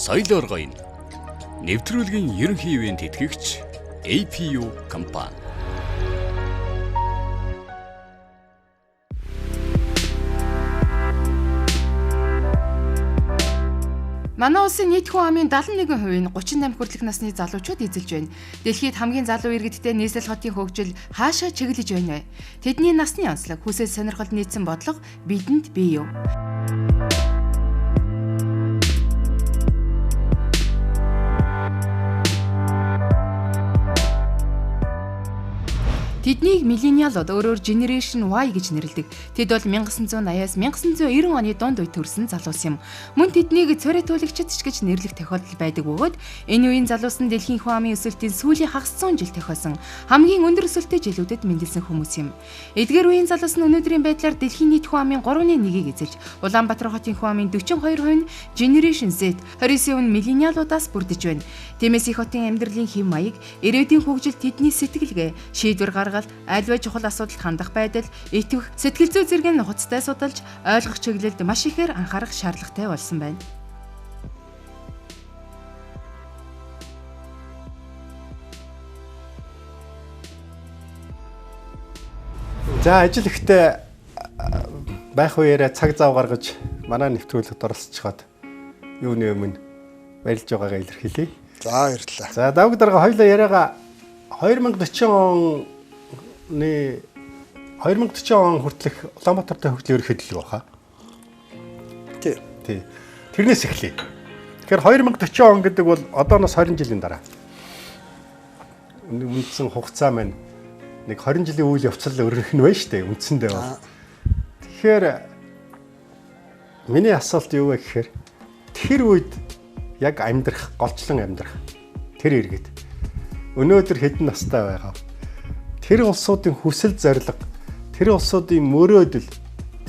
соёлоор гоё. Нэвтрүүлгийн ерөнхий ивент тэтгэгч APU компани. Манай улсын нийт хүн амын 71% нь 38 хүртэлх насны залуучууд эзэлж байна. Дэлхийд хамгийн залуу иргэдтэй нийслэл хотын хөгжил хаашаа чиглэж байна вэ? Тэдний насны онцлог, хүсэл сонирхол нийцсэн бодлого бидэнд бий юу? Тэднийг миллениалууд өөрөөр Generation Y гэж нэрлэдэг. Тэд бол 1980-аас 1990 оны дунд үед төрсэн залуус юм. Мөн тэднийг цорайтуулагчид ч гэж нэрлэх тохиолдол байдаг бөгөөд энэ үеийн залуус нь дэлхийн хүн амын өсөлтийн сүүлийн хагас 100 жил тохиосон хамгийн өндөр өсөлттэй жилүүдэд мэндэлсэн хүмүүс юм. Эдгээр үеийн залуус нь өнөөдрийн байдлаар дэлхийн нийт хүн амын 3/1-ийг эзэлж, Улаанбаатар хотын хүн амын 42% нь Generation Z, 29% нь миллениалуудаас бүрдэж байна. Тиймээс их хотын амьдралын хэв маяг, ирээдүйн хөгжил тэдний сэтгэлгээ, шийдвэр гаргал, альва чухал асуудалд хандах байдал, итгэх, сэтгэл зүй зэрэг нь нухацтай судалж, ойлгох чиглэлд маш ихээр анхаарах шаардлагатай болсон байна. За ажил ихтэй байх үеэрээ цаг зав гаргаж манай нэвтрүүлэгт оролцоход юуны өмнө баярлж байгаагаа илэрхийлье. За баярлалаа. За давг дарга хоёлаа яриагаа 2040 он хүртэлх Улаанбаатартай хөгжлийн ерөнхий төлөв баха. Тий. Тэрнээс эхлэе. Тэгэхээр 2040 он гэдэг бол одооноос 20 жилийн дараа. Үндсэн хугацаа маань нэг 20 жилийн үйл явцал өрнөх нь байна шүү дээ үндсэндээ бол. Тэгэхээр миний асуулт юу вэ гэхээр тэр үед яг амьдрах, голчлон амьдрах тэр иргэд өнөөдөр хэдэн настай байгаа. Тэр улсуудын хүсэл зорилго, тэр улсуудын мөрөөдөл,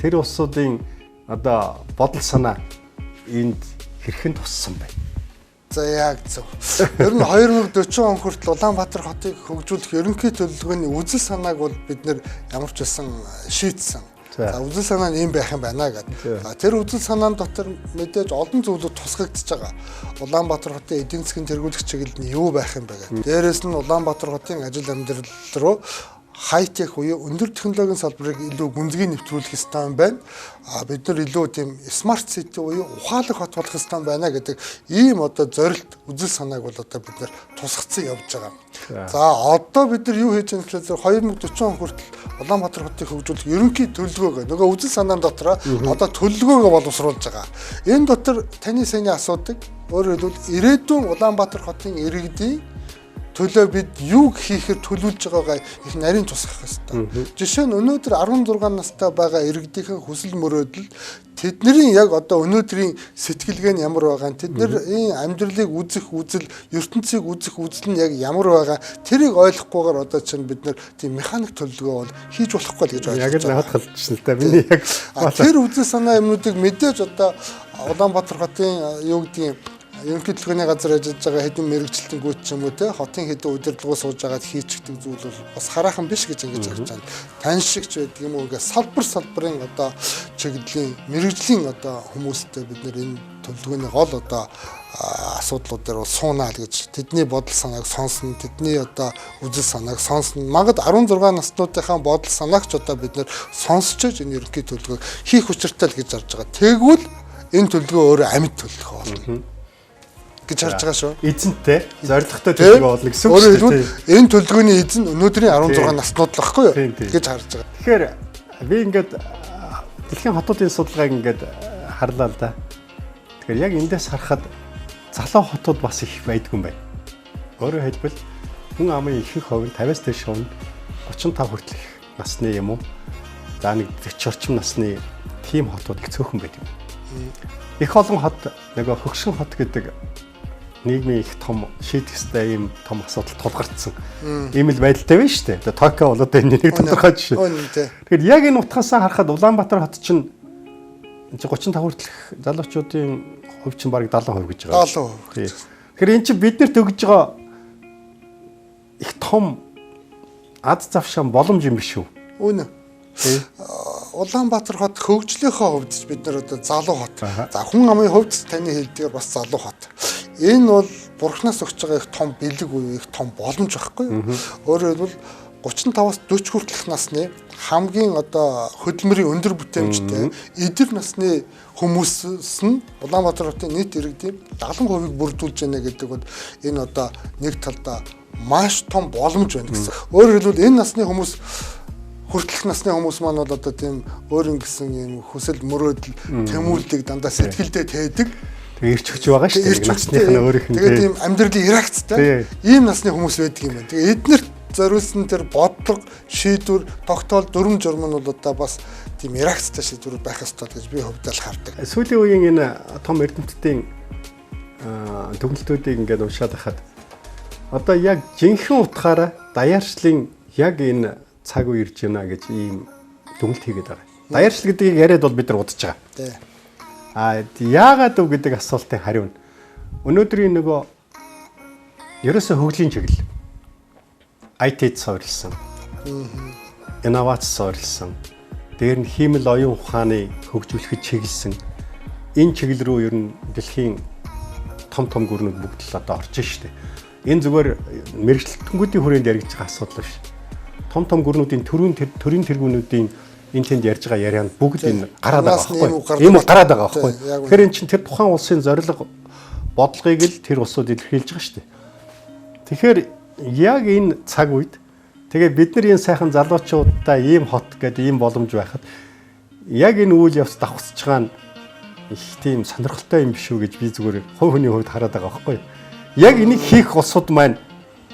тэр улсуудын одоо бодол санаа энд хэрхэн туссан бэ? За яг зөв. Ер нь 2040 он хүртэл Улаанбаатар хотыг хөгжүүлэх ерөнхий төлөвлөгөөний үзэл санааг бол бид нэр ямар ч байсан шийдсэн. За үзэл санаа нь юм байх юм байна гэдэг. Тэр үзэл санаан дотор мэдээж олон зүйлүүд тусгагдж байгаа. Улаанбаатар хотын эдийн засгийн тэргүүлэх чиглэл нь юу байх юм бэ гэдэг. Дээрээс нь Улаанбаатар хотын ажил амьдрал руу хай-тех буюу өндөр технологийн салбарыг илүү гүнзгий нэвтрүүлэх ёстой юм байна. Бид нар илүү тийм смарт сити буюу ухаалаг хот болох ёстой юм байна гэдэг ийм одоо зорилт үзэл санааг бол одоо бид нар тусгацсан явж байгаа. За одоо бид нар юу хийж байгаа гэхээр 2040 он хүртэл Улаанбаатар хотыг хөгжүүлэх ерөнхий төлөвлөгөөг нөгөө үзэл санаан дотор одоо төлөвлөгөөгөө боловсруулж байгаа. Энэ дотор таны саяны асуудаг өөрөөр хэлбэл ирээдүйн Улаанбаатар хотын иргэдийн төлөө бид юу хийхээр төлөвлөж байгаагаа их нарийн тусгах хэрэгтэй. Жишээ нь өнөөдөр 16 настай байгаа иргэдийн хүсэл мөрөөдөл тэдний яг одоо өнөөдрийн сэтгэлгээ нь ямар байгаа, тэдний амьдралыг үзэх үзэл, ертөнцийг үзэх үзэл нь яг ямар байгаа, тэрийг ойлгохгүйгээр одоо чинь бид нар тийм механик төлөвлөгөө бол хийж болохгүй л гэж ойлгож байна. Яг л хатгалчихсан л та миний яг тэр үзэл санаа юмнуудыг мэдээж одоо Улаанбаатар хотын юу гэдгийг ерөнхий төлөвлөгөөний газар ажиллаж байгаа хэдэн мэрэгчлэлтэнгүүд ч юм уу те хотын хэдэн удирдлагуу сууж байгаад хийчихдэг зүйл бол бас хараахан биш гэж ингэж харж байна. Тань шигч байдаг юм уу ингээд салбарын одоо чиглэлийн мэрэгжлийн одоо хүмүүстэй бид нэр энэ төлөвлөгөөний гол одоо асуудлууд дээр бол суунаа л гэж тэдний бодол санааг сонсно, тэдний одоо үзэл санааг сонсно. Магад 16 наснуудынхаа бодол санааг ч одоо бид нэр сонсч энэ ерөнхий төлөвлөгөө хийх учиртай л гэж харж байгаа. Тэгвэл энэ төлөвлөгөө өөрөө амьд төлөвлөгөө болно гэж харж байгаа шүү. Эзэнтэй, зорилготой төлөвлөгөө болно гэсэн үг шүү дээ. Энэ төлөвлөгөөний эзэн өнөөдрийн 16 наснууд л баггүй юу гэж харж байгаа. Тэгэхээр би ингээд дэлхийн хотуудын судалгааг ингээд харлаа л да. Тэгэхээр яг эндээс харахад залуу хотууд бас их байдгүй юм байна. Өөрөөр хэлбэл хүн амын ихэнх хувь нь 50-аас дээш хувь нь 35 хүртэлх насны юм уу? За нэг 40 орчим насны тийм хотууд их цөөхөн байдаг. Их олон хот нөгөө хөгшин хот гэдэг нийгмийн их том шийдэх ёстой ийм том асуудал тулгардсан. Ийм л байдалтай байна шүү дээ. Одоо Токио бол одоо энэ нэг тодорхой жишээ. Тэгэхээр яг энэ утгаасаа харахад Улаанбаатар хот чинь 35 хүртэлх залуучуудын хувь чинь бараг 70% гэж байгаа. 70%. Тэгэхээр эн чинь биднэрт өгж байгаа их том ад завшаан боломж юм биш үү? Үнэ. Улаанбаатар хот хөгжлийнхөө хувьд бид нар одоо залуу хот. За хүн амын хувьд таны хэлдгээр бас залуу хот. Энэ бол бурхнаас өгч байгаа их том бэлэг үе, их том боломж байхгүй юу? Өөрөөр хэлбэл 35-аас 40 хүртэлх насны хамгийн одоо хөдөлмөрийн өндөр бүтээмжтэй эдэр насны хүмүүс нь Улаанбаатар хотын нийт иргэдийн 70% бүрдүүлж байна гэдэг бол энэ одоо нэг талдаа маш том боломж байна гэсэн. Өөрөөр хэлбэл энэ насны хүмүүс хүртэлх насны хүмүүс маань бол одоо тийм өөр ингэсэн юм хүсэл мөрөөдөл тэмүүлдэг дандаа сэтгэлдээ тээдэг. Тэгээ ирч өгч байгаа шүү дээ. Насных нь өөрийнх нь. Тэгээ тийм амьдралын реакцтай ийм насны хүмүүс байдаг юм байна. Тэгээ эднэрт зориулсан тэр бодлого, шийдвэр, тогтоол, дүрм журм нь бол одоо бас тийм реакцтай шийдвэр байх ёстой гэж би хувьдаа л хардаг. Сүүлийн үеийн энэ том эрдэмтдийн дүгнэлтүүдийг ингээд уншаад байхад одоо яг жинхэнэ утгаараа даяаршлын яг энэ цаг үе ирж байна гэж ийм дүгнэлт хийгээд байгаа. Даяаршил гэдгийг яриад бол бид нар удаж байгаа. Тий. Яагаад вэ гэдэг асуултын хариу нь өнөөдрийн нөгөө ерөөсөө хөгжлийн чиглэл IT-д суурилсан. Инновац суурилсан. Дээр нь хиймэл оюун ухааны хөгжүүлэхэд чиглэсэн. Энэ чиглэл рүү ер нь дэлхийн том гүрнүүд бүгд л одоо орж штэ. Энэ зүгээр мэрэгчлэлтгүүдийн хүрээнд яригдж байгаа асуудал биш. Том гүрнүүдийн төрийн тэргүүнүүдийн энэ тэнд ярьж байгаа ярианд бүгд энэ гараад байгаа байхгүй. Ийм гараад байгаа байхгүй. Тэгэхээр эн чинь тэр тухайн улсын зорилго бодлогыг л тэр улсууд илэрхийлж байгаа штэ. Тэгэхээр яг энэ цаг үед тэгээ бид нар энэ сайхан залуучуудаа ийм хот гэдэг ийм боломж байхад яг энэ үйл явц давхцаж байгаа нь их тийм сонирхолтой юм биш үү гэж би зүгээр хувь хүний хувьд хараад байгаа байхгүй. Яг энийг хийх улсууд маань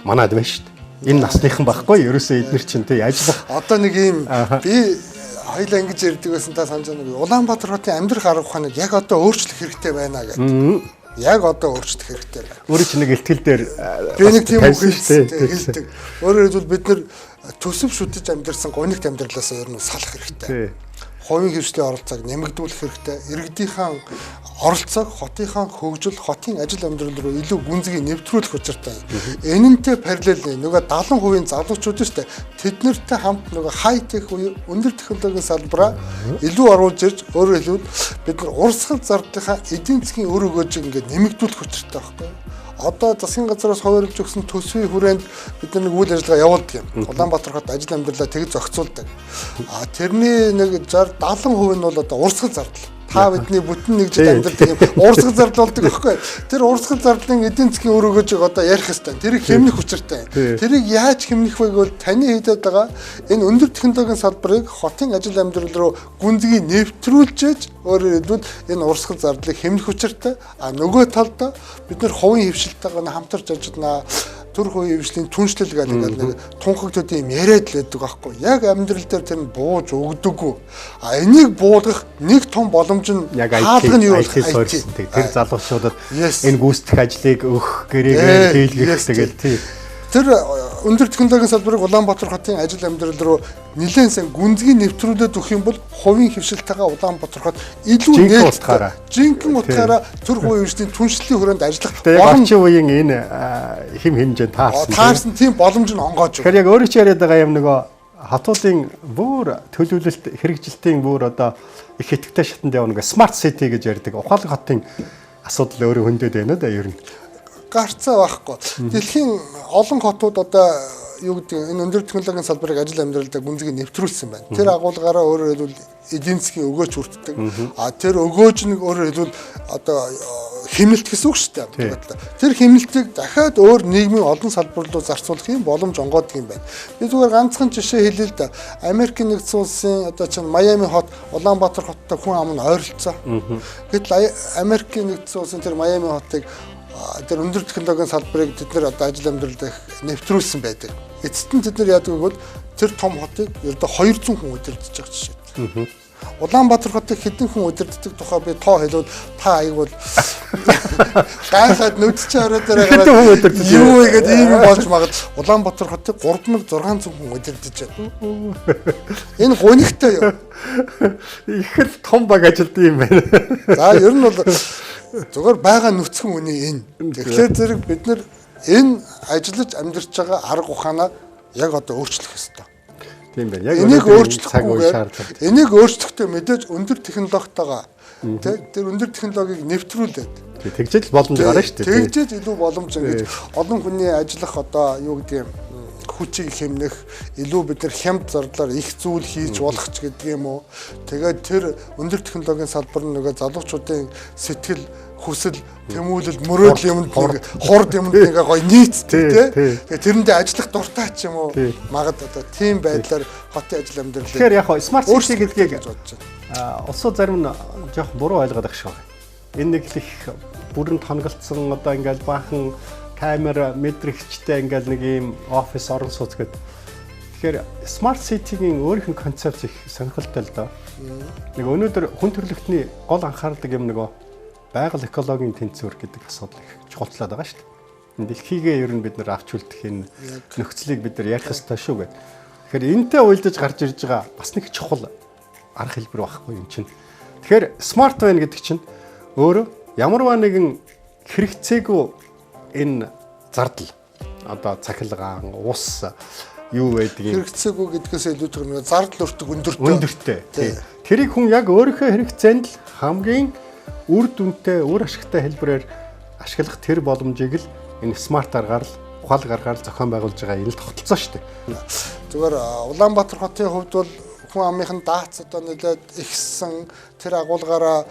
манад байна шүү дээ. Энэ насныхан байхгүй ерөөсөө эдгээр чинь тий ажиллах. Одоо нэг ийм би хоёлаа ингэж ярьдаг байсан та санаж байна уу? Улаанбаатар хотын амьдрах арга ухааныг яг одоо өөрчлөх хэрэгтэй байна гэдэг. Яг одоо өөрчлөх хэрэгтэй байна. Өөрөө чи нэг ихтгэл дээр би нэг тийм үг хэлдэг. Өөрөөр хэлбэл бид нар төсөв шүтэж амьдэрсэн гонигт амьдралаас ер нь салах хэрэгтэй. Хувийн хвшлийн оролцоог нэмэгдүүлэх хэрэгтэй. Иргэдийнхэн оролцоог хотынхаа хөгжил, хотын ажил амьдрал руу илүү гүнзгий нэвтрүүлэх учиртай. Энэнтэй параллел нөгөө 70% залуучууд шүү дээ. Тэд нартай хамт нөгөө хай-тек буюу өндөр технологийн салбараа илүү оруулж ирж өөрөөр хэлбэл бид нар урсгал зардлынхаа эдийн засгийн өр өгөөжийг ингээд нэмэгдүүлэх учиртай байхгүй. Одоо засгийн газраас хуваарлж өгсөн төсвийн хүрээнд бид нар нэг үйл ажиллагаа явуулдаг юм. Улаанбаатар хот ажил амьдралаа тэгж зохицуулдаг. Тэрний нэг 60-70% нь бол одоо урсгал зардал. Та бидний бүтэн нэг жил амьдрал юм урсгал зардал болдог байхгүй. Тэр урсгал зардлын эдийн засгийн өр өгөөжийг одоо ярих ёстой. Тэрийг хэмнэх учиртай. Тэрийг яаж хэмнэх вэ гэвэл таны хийдэд байгаа энэ өндөр технологийн салбарыг хотын ажил амьдрал руу гүнзгий нэвтрүүлж өөрөөр хэлбэл энэ урсгал зардлыг хэмнэх учиртай. А нөгөө талдаа бид нар хувийн хвшилтэйгээ хамтарч ажиллана. Төр хувийн хвшлийн түншлэл гэдэг нэг тунхагтууд юм яриад л байдаг байхгүй. Яг амьдрал дээр тэр нь бууж өгдөггүй. А энийг буулгах нэг том боломж нь хаалга нь юу вэ? Тэр залуучуудад энэ гүйцэтгэх ажлыг өгөх гэрээгээр хийлгэх тэгэл тий. Тэр өндөр технологийн салбарыг Улаанбаатар хотын ажил амьдрал руу нэлээд сайн гүнзгий нэвтрүүлээд өгөх юм бол хувийн хвшилтэйгээ Улаанбаатар хот илүү жинхэнэ утгаараа төр хувийн хвшлийн түншлэлийн хүрээнд ажиллах боломж үеийн энэ хэм хэмжээнд таарсан тийм боломж нь онгоож байна. Тэгэхээр яг өөрөө ч яриад байгаа юм нөгөө хотуудын бүр төлөвлөлт хэрэгжилтийн бүр одоо их хэвтэгтэй шатанд явна гэх смарт сити гэж ярьдаг. Ухаалаг хотын асуудал өөрөө хөндөд байна да ер нь. Гарцаа байхгүй. Дэлхийн олон хотууд одоо юу гэдэг энэ өндөр технологийн салбарыг ажил амьдралдаа гүнзгий нэвтрүүлсэн байна. Тэр агуулгаараа өөрөөр хэлбэл эдийн засгийн өгөөж хүртдэг. А тэр өгөөж нь өөрөөр хэлбэл одоо хэмнэлт гэсэн үг шүү дээ. Тэр хэмнэлтийг дахиад өөр нийгмийн олон салбар руу зарцуулах юм боломж онгоодог юм байна. Би зүгээр ганцхан жишээ хэлээ л да. Америкийн нэгдсэн улсын одоо чинь Майами хот Улаанбаатар хоттой хүн ам нь ойролцоо. Гэтэл Америкийн нэгдсэн улсын тэр Майами хотыг тэр өндөр технологийн салбарыг тэд нар одоо ажил амьдралд нэвтрүүлсэн байдаг. Эцэст нь тэд нар яадаг вэ гэвэл тэр том хотыг ердөө 200 хүн удирдах жишээ. Улаанбаатар хотыг хэдэн хүн удирддаг тухай би тоо хэлвэл та аяг бол гайхаад нүдчээ ороод гараад юу вэ гэдэг ийм болж магад Улаанбаатар хотыг 3600 хүн удирдах байна. Энэ гонигтай юу? Их л том баг ажилтдаг юм байна. За ер нь бол зүгээр байгаа нүцгэн үний энэ. Тэгэхээр зэрэг бид нар энэ ажиллаж амьдарч байгаа арга ухаанаа яг одоо өөрчлөх ёстой. Тийм байна. Яг энийг өөрчлөхгүйгээр энийг өөрчлөхдөө мэдээж өндөр технологитойгоо тэр өндөр технологиг нэвтрүүлээд тэгжэл боломж гарна шүү дээ. Тэгжэл илүү боломж ингэж олон хүний ажиллах одоо юу гэдэг юм хүчийг хэмнэх илүү бид нар хямд зардлаар их зүйл хийж болох ч гэдэг юм уу. Тэгээд тэр өндөр технологийн салбар нь нөгөө залуучуудын сэтгэл хүсэл тэмүүлэл мөрөөдөл юмд хурд юмд ингээ гоё нийцтэй тий. Тэгээд тэрэндээ ажиллах дуртай ч юм уу магад одоо тийм байдлаар хотын ажил амьдрал. Тэгэхээр яг смарт сити гэдгийг улсууд зарим нь жоох буруу ойлгоод байх шиг байна. Энэ нэг л их бүрэн тонголцсон одоо ингээл баахан камера мэдрэгчтэй ингээл нэг юм офис орон сууц гэдэг. Тэгэхээр смарт ситигийн өөрийнх нь концепц их сонирхолтой л доо. Нэг өнөөдөр хүн төрөлхтний гол анхаардаг юм нөгөө байгаль экологийн тэнцвэр гэдэг асуудал их чухалчлаад байгаа шүү дээ. Энэ дэлхийгээ ер нь бид нар авч үлдэх энэ нөхцөлийг бид нар ярих хэрэгтэй шүү гэдэг. Тэгэхээр энэтэй уялдаж гарч ирж байгаа бас нэг чухал арга хэлбэр байхгүй юм чинь. Тэгэхээр смарт байна гэдэг чинь өөрөө ямарваа нэгэн хэрэгцээгүй энэ зардал одоо цахилгаан ус юу байдгийг хэрэгцээгүй гэдгээс илүүтэйгээр нэг зардал өртөг өндөртэй. Тэрийг хүн яг өөрийнхөө хэрэгцээнд л хамгийн үр дүнтэй, үр ашигтай хэлбэрээр ашиглах тэр боломжийг л энэ смарт аргаар л ухаалаг аргаар зохион байгуулж байгаа энэ л тогтолцоо шүү дээ. Зүгээр Улаанбаатар хотын хувьд бол хүн амынхан даац одоо нэлээд ихсэн тэр агуулгаараа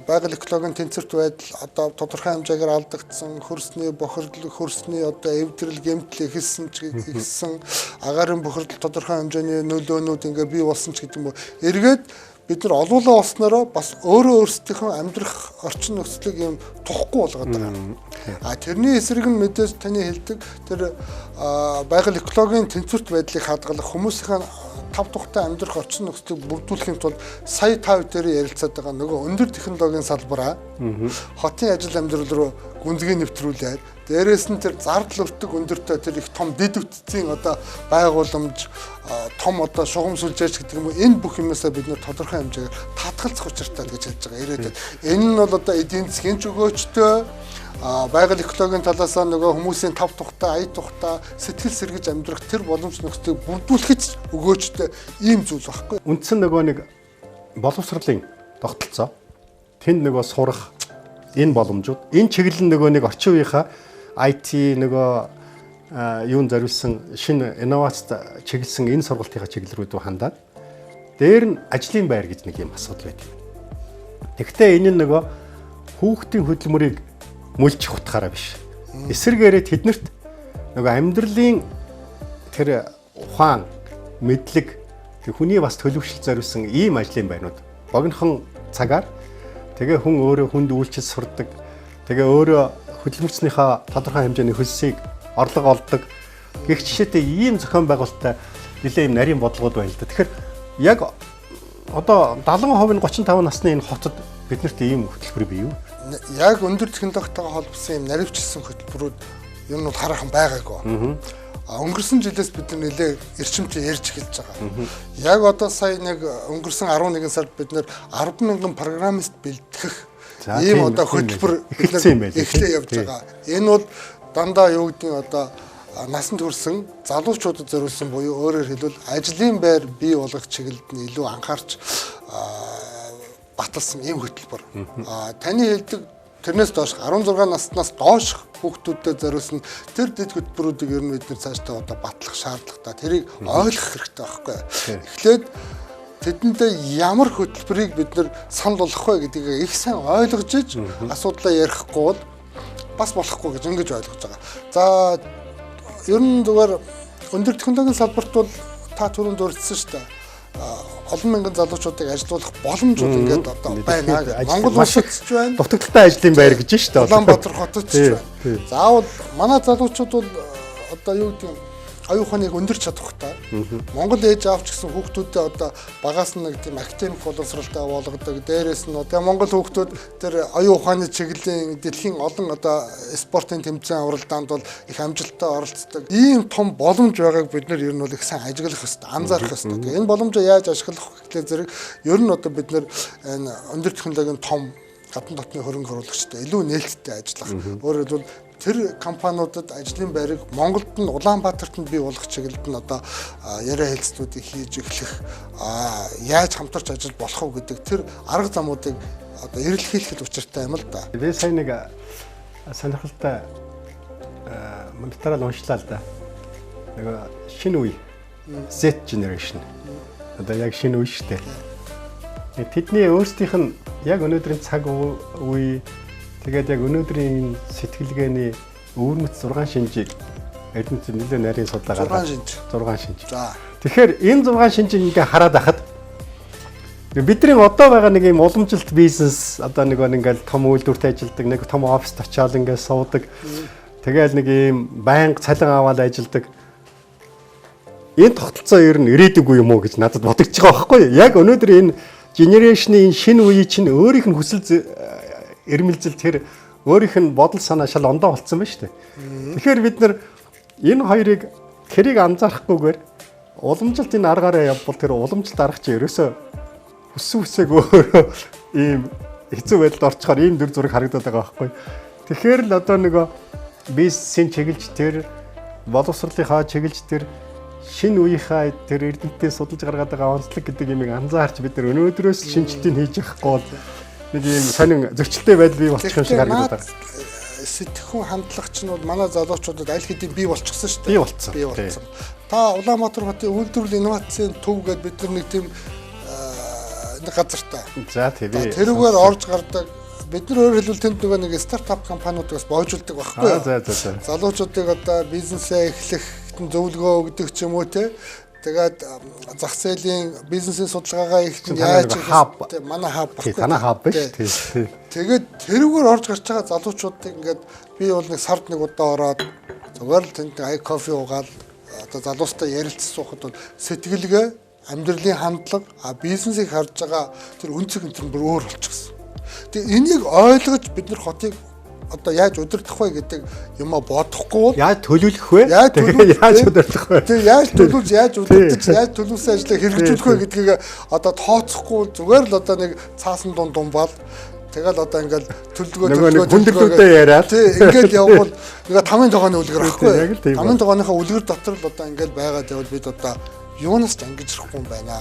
байгаль экологийн тэнцвэрт байдал одоо тодорхой хэмжээгээр алдагдсан хөрсний бохирдол хөрсний одоо эвдрэл гэмтэл ихэлсэн ч ихсэн агаарын бохирдол тодорхой хэмжээний нөлөөнүүд ингээ бий болсон ч гэдэг юм уу эргээд бид нар олуулаа болсноороо бас өөрөө өөрсдийнхөө амьдрах орчин нөхцөлийг юм тухгүй болгоод байгаа. Тэрний эсрэг нь мэдээж таны хэлдэг тэр байгаль экологийн тэнцвэрт байдлыг хадгалах хүмүүсийн тав тухтай амьдрах орчин нөхцөлийг бүрдүүлэхийн тулд сая тав дээр ярилцаад байгаа нөгөө өндөр технологийн салбараа хотын ажил амьдрал руу гүнзгий нэвтрүүлээд дээрээс нь тэр зардал өртөг өндөртэй тэр их том дэд үтцийн одоо байгууламж том одоо шугам сүлжээч гэдэг юм уу энэ бүх юмнасаа бид нэр тодорхой хэмжээгээр татгалзах учиртай гэж хэлж байгаа ирээдүйд. Энэ нь бол одоо эдийн засгийн ч өгөөжтэй байгаль экологийн талаас нөгөө хүмүүсийн тав тухтай, ая тухтай сэтгэл сэргэж амьдрах тэр боломж нөхцөлийг бүрдүүлэхэд өгөөжтэй ийм зүйл багхгүй. Үндсэн нөгөө нэг боловсролын тогтолцоо тэнд нөгөө сурах энэ боломжууд энэ чиглэл нөгөө нэг орчин үеийнхаа IT нөгөө юун зориулсан шинэ инновацид чиглэсэн энэ сургалтынхаа чиглэл рүү хандаад дээр нь ажлын байр гэж нэг юм асуудал байдаг. Тэгвэл энэ нь нөгөө хүүхдийн хөдөлмөрийг мүлжих утгаараа биш. Эсвэргээрээ тэднэрт нөгөө амьдралын тэр ухаан, мэдлэг, хүний бас төлөвшөл зориулсан ийм ажлын байрнууд богинохон цагаар тэгээ хүн өөрөө хүнд үйлчлэл сурдаг. Тэгээ өөрөө хөдөлмөрчнийхөө тодорхой хэмжээний хөлсийг орлого олдог. Гэх жишээтэй ийм зохион байгуулалттай нэлээд юм нарийн бодлогод байна л да. Тэгэхээр яг одоо 70% нь 35 насны энэ хотод биднэрт ийм хөтөлбөр бий юу? Яг өндөр технологитойгоо холбосон юм наривчлсан хөтөлбөрүүд ер нь бол хараахан байгаагүй. Өнгөрсөн жилээс бид нэлээ эрчимтэй ярьж эхэлж байгаа. Яг одоо сая нэг өнгөрсөн 11 сард бид нэр 10,000 программист бэлтгэх ийм одоо хөтөлбөр эхлээ явж байгаа. Энэ бол дандаа юу гэдэг нь одоо насанд хүрсэн залуучуудад зориулсан буюу өөрөөр хэлбэл ажлын байр бий болгох чиглэлд нь илүү анхаарч баталсан ийм хөтөлбөр. Таны хэлдэг тэрнээс доош 16 наснаас доош хүүхдүүдэд зориулсан тэр дэд хөтөлбөрүүдийг ер нь бид нэр цаашдаа одоо батлах шаардлагатай. Тэрийг ойлгох хэрэгтэй байхгүй. Эхлээд тэдэндээ ямар хөтөлбөрийг бид нэр санал болгох вэ гэдгийг их сайн ойлгож иж асуудлаа ярихгүй бол бас болохгүй гэж ингэж ойлгож байгаа. За ер нь зүгээр өндөр технологийн салбарт бол та түрүүнд дурдсан шүү дээ. Олон мянган залуучуудыг ажилуулах боломжууд ингээд одоо байна. Монгол улсад ч байна. Дутагдaltaй ажлын байр гэж шүү дээ. Улаанбаатар хотод ч байна. Заавал манай залуучууд бол одоо юу гэдэг аюуханыг өндөрч чадахтай. Монгол ээж аавч гэсэн хүүхдүүдэд одоо багаас нь нэг тийм академик боловсралтай болгодог. Дээрээс нь одоо Монгол хүүхдүүд тэр аюуханы чиглэлийн дэлхийн олон одоо спортын тэмцээн уралдаанд бол их амжилттай оролцдог. Ийм том боломж байгааг бид нэр ер нь бол их сайн ажиглах хэрэгтэй, анзаарах хэрэгтэй. Тэгээ энэ боломжоо яаж ашиглах гэхлээр зэрэг ер нь одоо бид нэр энэ өндөр технологийн том гадны дотны хөрөнгө оруулагчтай илүү нээлттэй ажиллах. Өөрөөр хэлбэл тэр компаниудад ажлын байрыг Монголд нь Улаанбаатарт нь бий болгох чиглэлд нь одоо яриа хэлцлүүдийг хийж эхлэх яаж хамтарч ажиллаж болох вэ гэдэг тэр арга замуудыг одоо эрэлхийлэхэд учиртай юм л да. Би сайн нэг сонирхолтой материал уншлаа л да. Нэг шинэ үе Z generation. Одоо яг шинэ үе шүү дээ. Тэдний өөрсдийнх нь яг өнөөдрийн цаг үе тэгээд яг өнөөдрийн сэтгэлгээний өвөрмөц 6 шинжийг эрдэмтэд нэлээд нарийн судлаа гаргаад 6 шинж. За. Тэгэхээр энэ 6 шинжийг ингээ хараад ахад бидний одоо байгаа нэг юм уламжилт бизнес одоо нэг ингээл том үйлдвэрт ажилладаг, нэг том оффист очиад ингээ суудаг. Тэгэл нэг юм байнга цалин аваад ажилладаг. Энэ тогтолцоо ер нь ирээдүггүй юм уу гэж надад бодогдож байгаа байхгүй юу? Яг өнөөдөр энэ генерашны энэ шинэ үеийн чинь өөрийнх нь хүсэл эрмэлзэл тэр өөрийнх нь бодол санаа шал ондоо болцсон байна шүү дээ. Тэгэхээр бид нар энэ хоёрыг тэрийг анзаарахгүйгээр уламжилт энэ аргаараа явбал тэр уламжилт арга чи ерөөсөө хүссэн өөрөө ийм хэцүү байдалд орчхоор ийм дүр зураг харагдаад байгаа байхгүй. Тэгэхээр л одоо нөгөө бизнесийн чиглэлж тэр боловсролынхаа чиглэлж тэр шинэ үеийнхаа тэр эрдэмтдийн судалж гаргаад байгаа онцлог гэдэг юмыг анзаарч бид нар өнөөдрөөс шинжилтийг хийж явахгүй бол нэг юм сонин зөрчилтэй байдал бий болчих юм шиг харагдаад байна. Сэтгэхүйн хандлагч нь бол манай залуучуудад аль хэдийн бий болчихсон шүү дээ. Бий болцсон. Та Улаанбаатар хотын үйлдвэрлэл инновацийн төв гэдэг бид нар нэг тийм нэг газартай. За тийм. Тэрүүгээр орж гардаг. Бид нар өөрөөр хэлбэл тэнд нөгөө нэг стартап компаниудаас боожулдаг байхгүй юу? За. Залуучуудыг одоо бизнесээ эхлэх зөвлөгөө өгдөг ч юм уу те. Тэгээд зах зээлийн бизнесийн судалгаагаа ихтэй яаж манай хаб баггүй. Манай хаб биш. Тэгээд тэрүүгээр орж гарч байгаа залуучуудыг ингээд би бол нэг сард нэг удаа ороод зүгээр л тэнд кофе уугаад одоо залуустай ярилцсан суухад бол сэтгэлгээ, амьдралын хандлага, бизнесийг харж байгаа тэр үнцэг энэ бүр өөр болчихсон. Тэгээ энийг ойлгож бид нар хотыг одоо яаж удирдах вэ гэдэг юмаа бодохгүй бол яаж төлөвлөх вэ? Тэгээ яаж удирдах вэ? Тэгээ яаж төлөвлөж, яаж удирдах, яаж төлөвлөсөн ажлыг хэрэгжүүлэх вэ гэдгийг одоо тооцохгүй зүгээр л одоо нэг цаасан думбал тэгэл одоо ингээл төлөвлөгөөтэй яриад тий ингээл явбал нэг 5 тогооны үлгэр байхгүй. 5 тогооныхаа үлгэр дотор л одоо ингээл байгаад явбал бид одоо юунаас ч ангиж ирэхгүй юм байна.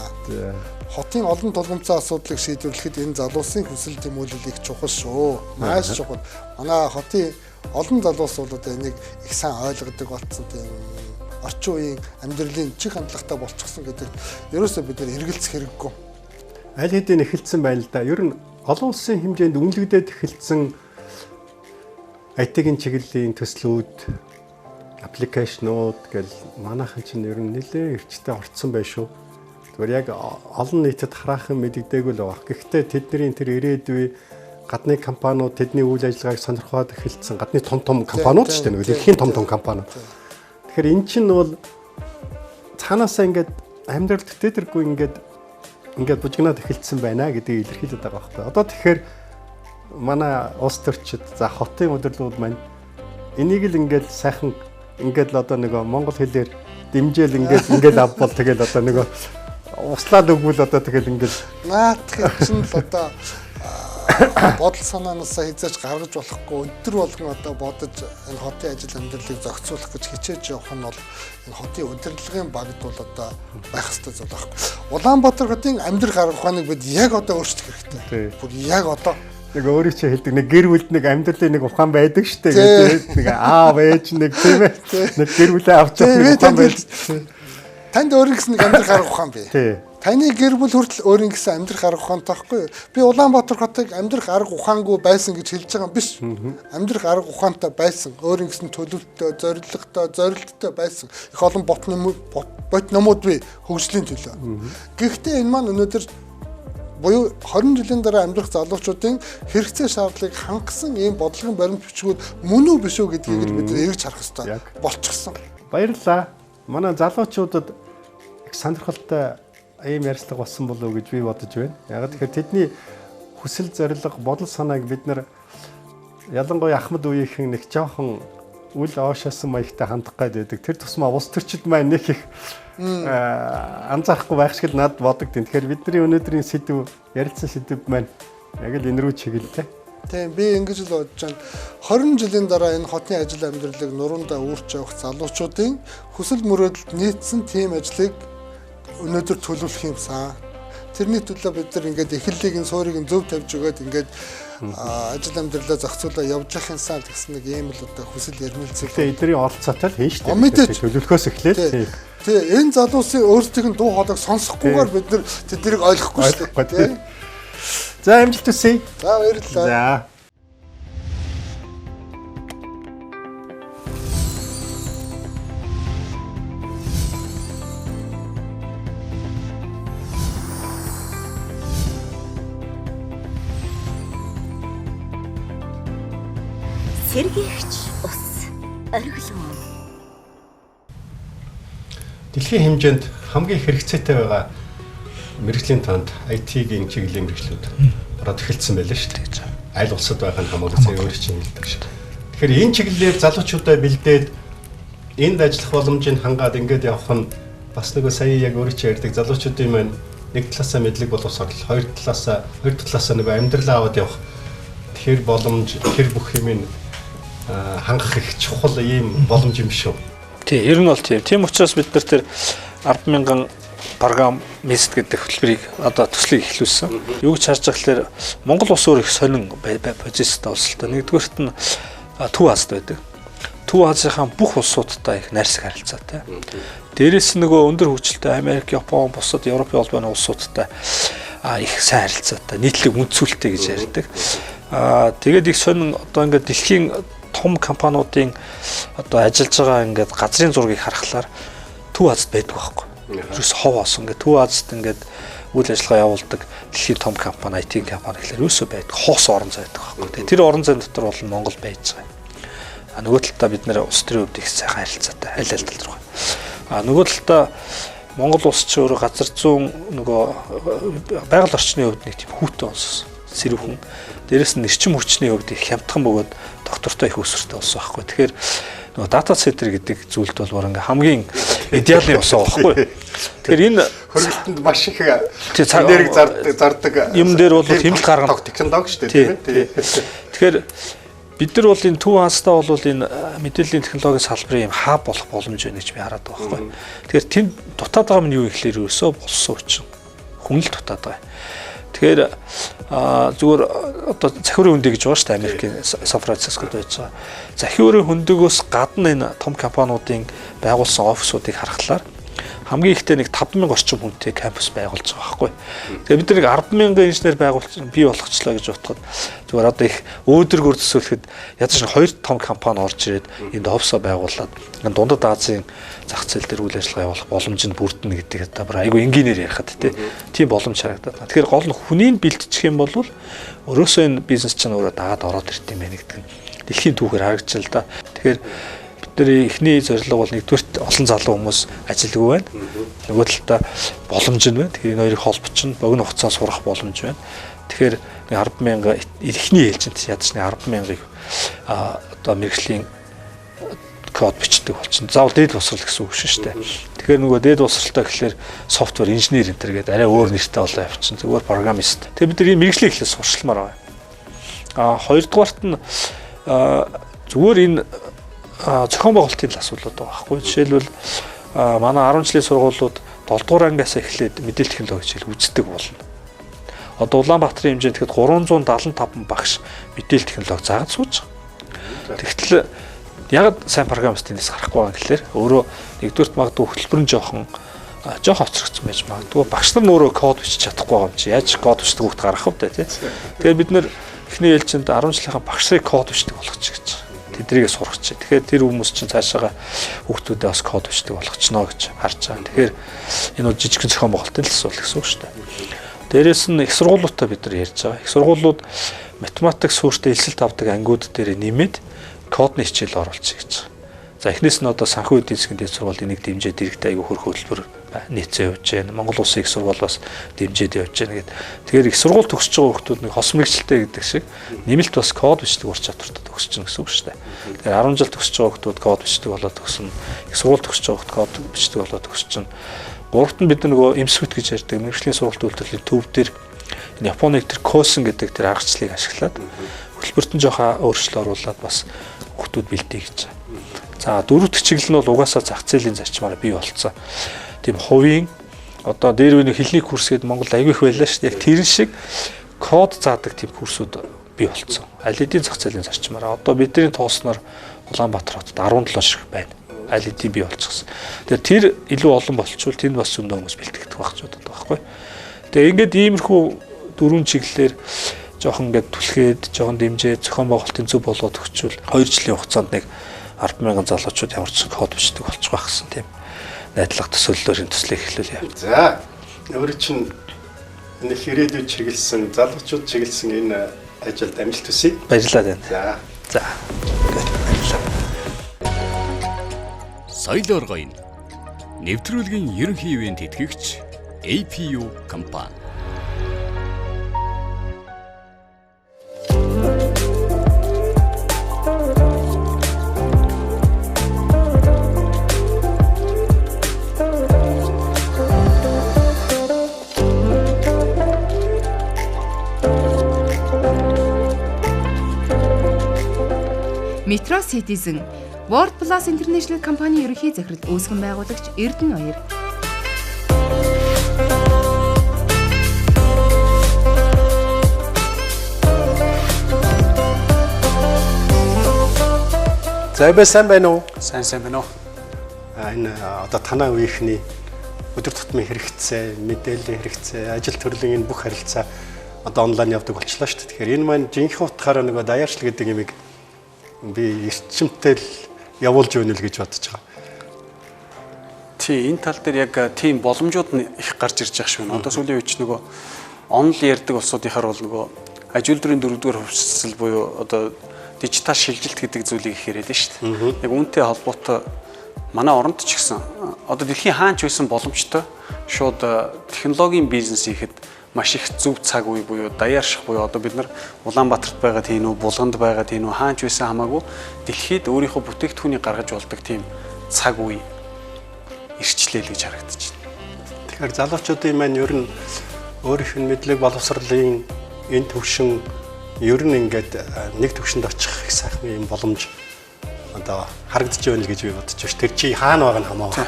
Хотын олон тулгымцсан асуудлыг шийдвэрлэхэд энэ залуусын хүсэл тэмүүлэл их чухал шүү. Маш чухал. Манай хотын олон залуус бол одоо энийг их сайн ойлгодог болсон тийм орчин үеийн амьдралын чих хандлагатай болчихсон гэдэг ерөөсөө бид нар эргэлзэх хэрэггүй. Аль хэдийн эхэлсэн байна л да. Ер нь олон улсын хэмжээнд үнэлэгдээд эхэлсэн IT-ийн чиглэлийн төслүүд, аппликейшнууд гэл манайхан чинь ер нь нэлээ эрчтэй орцсон байх шүү. Тэгвэл яг олон нийтэд хараахан мэдэгдээгүй л байгаа. Гэхдээ тэдний тэр ирээдүй гадны компаниуд тэдний үйл ажиллагааг сонирхоод эхэлсэн гадны том компаниуд шүү дээ. Нэг дэлхийн том компаниуд. Тэгэхээр эн чинь бол цаанаасаа ингээд амьдралд тэтэргүй ингээд бужигнаад эхэлсэн байна гэдгийг илэрхийлээд байгаа байхгүй. Одоо тэгэхээр манай улс төрчид за хотын удирдлууд маань энийг л ингээд сайхан ингээд л одоо нэг монгол хэлээр дэмжээл ингээд авбал тэгэл одоо нэг услаад өгвөл одоо тэгэл ингээд наадах чинь л одоо бодол санаанаасаа хязгаарч гаргаж болохгүй өдөр болгон одоо бодож энэ хотын ажил амьдралыг зохицуулах гэж хичээж явах нь бол энэ хотын удирдлагын багт бол одоо байх ёстой зүйл байхгүй. Улаанбаатар хотын амьдрах арга ухааныг бид яг одоо өөрчлөх хэрэгтэй. Бүр яг одоо нэг өөрийг чи хэлдэг нэг гэр бүлд нэг амьдралын нэг ухаан байдаг шүү дээ гэдэг нэг аав ээж нэг тийм ээ нэг гэр бүлээ авч явах ухаан байдаг. Танд өөрийн гэсэн нэг амьдрах арга ухаан бий. Таны гэр бүл хүртэл өөрийн гэсэн амьдрах арга ухаантай байхгүй юу? Би Улаанбаатар хотыг амьдрах арга ухаангүй байсан гэж хэлж байгаа юм биш. Амьдрах арга ухаантай байсан. Өөрийн гэсэн төлөвлөлтөй, зорилттой байсан. Их олон бот номууд бий хөгжлийн төлөө. Гэхдээ энэ маань өнөөдөр буюу 20 жилийн дараа амьдрах залуучуудын хэрэгцээ шаардлагыг хангасан ийм бодлогын баримт бичгүүд мөн үү биш үү гэдгийг бид эргэж харах хэрэгтэй болчихсон. Баярлалаа. Манай залуучуудад их сонирхолтой ийм ярьцлага болсон болов уу гэж би бодож байна. Яг тэгэхээр тэдний хүсэл зорилго, бодол санааг бид нар ялангуяа Ахмад үеийнхэн нэг жоохон үл оошаасан маягтай хандах гэдэг. Тэр тусмаа улс төрчид маань нэг их анзаарахгүй байх шиг л надад бодогдیں۔ Тэгэхээр бидний өнөөдрийн сэдв ярилцсан сэдв маань яг л энэ рүү чиглэлээ. Тийм би ингэж л бодож байна. 20 жилийн дараа энэ хотын ажил амьдралыг нуруундаа үүрч явах залуучуудын хүсэл мөрөөдөлд нийцсэн тийм ажлыг өнөөдөр төлөвлөх юмсан. Тэрний төлөө бид нар ингээд эхлэлийг нь суурийг нь зөв тавьж өгөөд ингээд ажил амьдралаа зохицуулаад явж явах юмсан гэсэн нэг ийм л одоо хүсэл ярмилцэл. Тэгээ эдний оролцоотой л хийн шүү дээ. Төлөвлөхөөс эхлээд. Тэгээ энэ залуусын өөрсдийнх нь дуу хоолойг сонсохгүйгээр бид нар тэднийг ойлгохгүй шүү дээ. За амжилт хүсье. За баярлалаа. За. Сэргийгч ус оргилон. Дэлхийн хэмжээнд хамгийн хэрэгцээтэй байгаа мэрэгжлийн танд IT-ийн чиглэлийн мэрэгчлүүд ороод эхэлсэн байлаа шүү дээ. Аль улсад байгаа нь хамаагүй сая өөр чинь хэлдэг шүү. Тэгэхээр энэ чиглэлээр залуучуудаа бэлдээд энд ажиллах боломжийг хангаад ингээд явах нь бас нөгөө сая яг өөр чинь ярьдаг залуучуудын маань нэг талаасаа мэдлэг боловсрол, хоёр талаасаа нөгөө амьдралаа аваад явах тэр боломж, тэр бүх юмыг хангах их чухал ийм боломж юм шүү. Тий, ер нь бол тийм. Тийм учраас бид нар тэр 10,000 програм мессеж гэдэг хөтөлбөрийг одоо төслийг эхлүүлсэн. Юу гэж харж байгаа гэхээр Монгол улс өөр их сонин позицтэй улс л та. Нэгдүгээрт нь Төв Азад байдаг. Төв Азийн бүх улсуудтай их найрсаг харилцаатай. Дээрээс нь нөгөө өндөр хөгжилтэй Америк, Япон, бусад Европын холбооны улсуудтай их сайн харилцаатай, нийтлэг үндсүүлэлтэй гэж ярьдаг. Тэгээд их сонин одоо ингээд дэлхийн том компаниудын одоо ажиллаж байгаа ингээд газрын зургийг харахаар Төв Азад байдаг байхгүй. Ерөөс ховоос ингээд Төв Азад ингээд үйл ажиллагаа явуулдаг дэлхийн том компани, IT компани гэхэлэр ерөөсөө байдаг. Хоос орон зай байдаг байхгүй. Тэр орон зайн дотор бол Монгол байж байгаа. Нөгөө талдаа бид нэр улс төрийн хувьд их сайхан харилцаатай аль тал руу. Нөгөө талдаа Монгол улс ч өөрөө газар зүүн нөгөө байгаль орчны хувьд нэг тийм хүүтэн улс, сэрүүхэн. Дээрээс нь эрчим хүчний хувьд их хямдхан бөгөөд доктортой их өсвөртэй болсон байхгүй. Тэгэхээр нөгөө дата центр гэдэг зүйлд бол бүр ингээ хамгийн идеалны ус байхгүй. Тэгэхээр энэ хөргөлтөнд маш их энерги зардаг юм дээр бол хэмжил гаргах технологи шүү дээ, тийм ээ. Тэгэхээр бид нар бол энэ Төв Азтаа бол энэ мэдээллийн технологийн салбарын юм хаб болох боломж байна гэж би хараад байгаа байхгүй. Тэгэхээр тэнд дутаад байгаа нь юу ихлээр ерөөсөө болсон учраас хүн л дутаад байгаа. Тэгэхээр зүгээр одоо захиурын хөндөө гэж байгаа шүү дээ, Америкийн Сан Францискод байж байгаа. Захиурын хөндөгөөс гадна энэ том компаниудын байгуулсан офисуудыг харахаар хамгийн ихтэй нэг 5,000 орчим хүнтэй кампус байгуулж байгаа байхгүй. Тэгээ бид нэг 10,000 инженер бий болгочлаа гэж бодоход зүгээр одоо их өөдрөгөр төсөөлөхөд ядаж нэг 2 том компани орж ирээд энд офисоо байгуулад дундад Азийн зах зээл дээр үйл ажиллагаа явуулах боломж нь бүрдэнэ гэдэг одоо бүр айгүй энгийнээр ярихад тийм боломж харагдаад байна. Тэгэхээр гол нь хүнийг бэлтчих юм бол өрөөсөө энэ бизнес чинь өөрөө дагаад ороод ирт юм байна гэдэг нь дэлхийн түүхээр харагдаж л да. Тэгэхээр бидний эхний зорилго бол нэгдүгээр олон залуу хүмүүс ажилгүй байна. Нөгөө талдаа боломж нь байна. Тэгэхээр энэ хоёрыг холбочин богино хугацаанд сурах боломж байна. Тэгэхээр 10,000 эхний ээлжинд ядаж 10,000-ыг одоо мэрэгжлийн код бичдэг болчихно. Заавал дээд босрал гэсэн үг шүү дээ. Тэгэхээр нөгөө дээд босралтай гэхэлэр софтвер инженер энэ төр гэдэг арай өөр нэртэй болоо явчихсан. Зүгээр программист. Тэгээ бид нар энэ мэрэгжлийн эхлээс сурчламаар байна. Хоёрдугаарт нь зүгээр энэ зохион байгуулалтын асуудлууд байгаа байхгүй. Жишээлбэл манай 10 жилийн сургуулиуд 7 дугаар ангиас эхлээд мэдээлэл технологи хичээл үздэг болно. Одоо Улаанбаатарын хэмжээнд тэгэхэд 375 багш мэдээлэл технологи заагаад сууж байгаа. Тэгтэл яг сайн программистээс гарахгүй байгаа гэхэлэр өөрөө нэгдүгürt магадгүй хөтөлбөр нь жоохон хоцрогдсон байж магадгүй. Багш нар өөрөө код бичиж чадахгүй байгаа юм чи. Яаж код бичдэг хүүхд гарах вэ тий. Тэгэхээр бид нэр эхний ээлжинд 10 жилийнхаа багшрыг код бичдэг болгочих гэж. Тэдрийг сургач. Тэгэхээр тэр хүмүүс чинь цаашаага хүүхдүүдээ бас код бичдэг болгочно гэж харж байгаа. Тэгэхээр энэ бол жижигхэн зохион байгуулалтын асуудал гэсэн үг шүү дээ. Дээрээс нь их сургуулиудаа бид нар ярьж байгаа. Их сургуулиуд математик суурьтай элсэлт авдаг ангиуд дээр нэмээд кодны хичээл оруулчих гэж байгаа. За эхнээс нь одоо санхүү эдийн засгийн дэд сургуулийн нэг дэмжээ дэрэгтэй аягүй хөрх хөтөлбөр нийцээ явж байна. Монгол Улсын их сургууль бас дэмжээд явж байна гэдэг. Тэгэхээр их сургууль төгсөж байгаа хүмүүс нэг хос мэрэгчлээ гэдэг шиг нэмэлт бас код бичдэг ур чадвартай төгсөж байна гэсэн үг шүү дээ. Тэгэхээр 10 жил төгсөж байгаа хүмүүс код бичдэг болоод төгснө. Их сургууль төгсөж байгаа хүмүүс код бичдэг болоод төгсөж байна. Гуравт нь бид нөгөө эмсвэт гэж ярьдаг мэрэгжлийн сургалт үйлдвэрлэлийн төв дээр Японыг тэр косэн гэдэг тэр аргачлалыг ашиглаад хөтөлбөрт нь жоохон өөрчлөлт оруулаад бас хүүхдүүд бэлдээ гэж байгаа. За дөрөвт чиглэл нь бол угаасаа зах зээлийн зарчмаараа бий болцсон. Тийм хувийн одоо дээр үеийн хэлний курс гэдэг Монголд аягүй их байлаа шүү дээ. Яг тэрэн шиг код заадаг тийм курсууд бий болцсон. Аль хэдийн зах зээлийн зарчмаараа одоо бидний тоосноор Улаанбаатар хотод 17 шиг байна. Аль хэдийн бий болчихсон. Тэгэхээр тэр илүү олон болчихвол тэнд бас зөндөө хүмүүс бэлтгэдэг байх ч удаа байхгүй. Тэгээ ингээд иймэрхүү дөрвөн чиглэлээр жоохон ингээд түлхээд, жоохон дэмжээ, зохион байгуулалтын зөв болгоод өгчвөл 2 жилийн хугацаанд нэг 10,000 залуучууд ямар ч код бичдэг болчих байх гэсэн тийм найдлага төсөөллөөрийн төслийг эхлүүл яа. За өөрөө чинь энэ ирээдүйд чиглэсэн залуучууд чиглэсэн энэ ажилд амжилт хүсье. Баярлалаа байна. За. Баярлалаа. Соёл оргойн нэвтрүүлгийн ерөнхий ивент тэтгэгч APU компани. Metro Citizen World Plus International компани ерөнхий захирал үүсгэн байгуулагч Эрдэнэ 2. За бэ сайн байна уу? Сайн байна уу? Энэ одоо танаа үеийнхний өдөр тутмын хэрэгцээ, мэдээллийн хэрэгцээ, ажил төрлийн энэ бүх харилцаа одоо онлайн явдаг болчихлоо шүү дээ. Тэгэхээр энэ маань жинхэнэ утгаараа нөгөө даяаршил гэдэг юмыг би эрчимтэй л явуулж өгнө л гэж бодож байгаа. Тий, энэ тал дээр яг тийм боломжууд их гарч ирж байгаа шүү. Одоо сүүлийн үед нөгөө онл ярьдаг улсуудынхаар бол нөгөө аж үйлдвэрийн дөрөвдүгээр хувьсэл буюу одоо дижитал шилжилт гэдэг зүйлийг их яриад шүү дээ. Яг үүнтэй холбоотой манай оронд ч гэсэн одоо дэлхийн хаанч байсан боломжтой шууд технологийн бизнес хийхэд маш их зөв цаг үе буюу даяарших буюу одоо бид нар Улаанбаатарт байгаа тийм үү, Булганд байгаа тийм үү, хаанч байсан хамаагүй дэлхийд өөрийнхөө бүтээгдэхүүнийг гаргаж болдог тийм цаг үе ирчлээ л гэж харагдаж байна. Тэгэхээр залуучуудын маань ер нь өөрийнх нь мэдлэг боловсролын энэ төвшин ер нь ингээд нэг төвшөнд очих их сайхан юм боломж одоо харагдаж байна л гэж би бодож байна. Тэр чи хаана байгаа нь хамаагүй.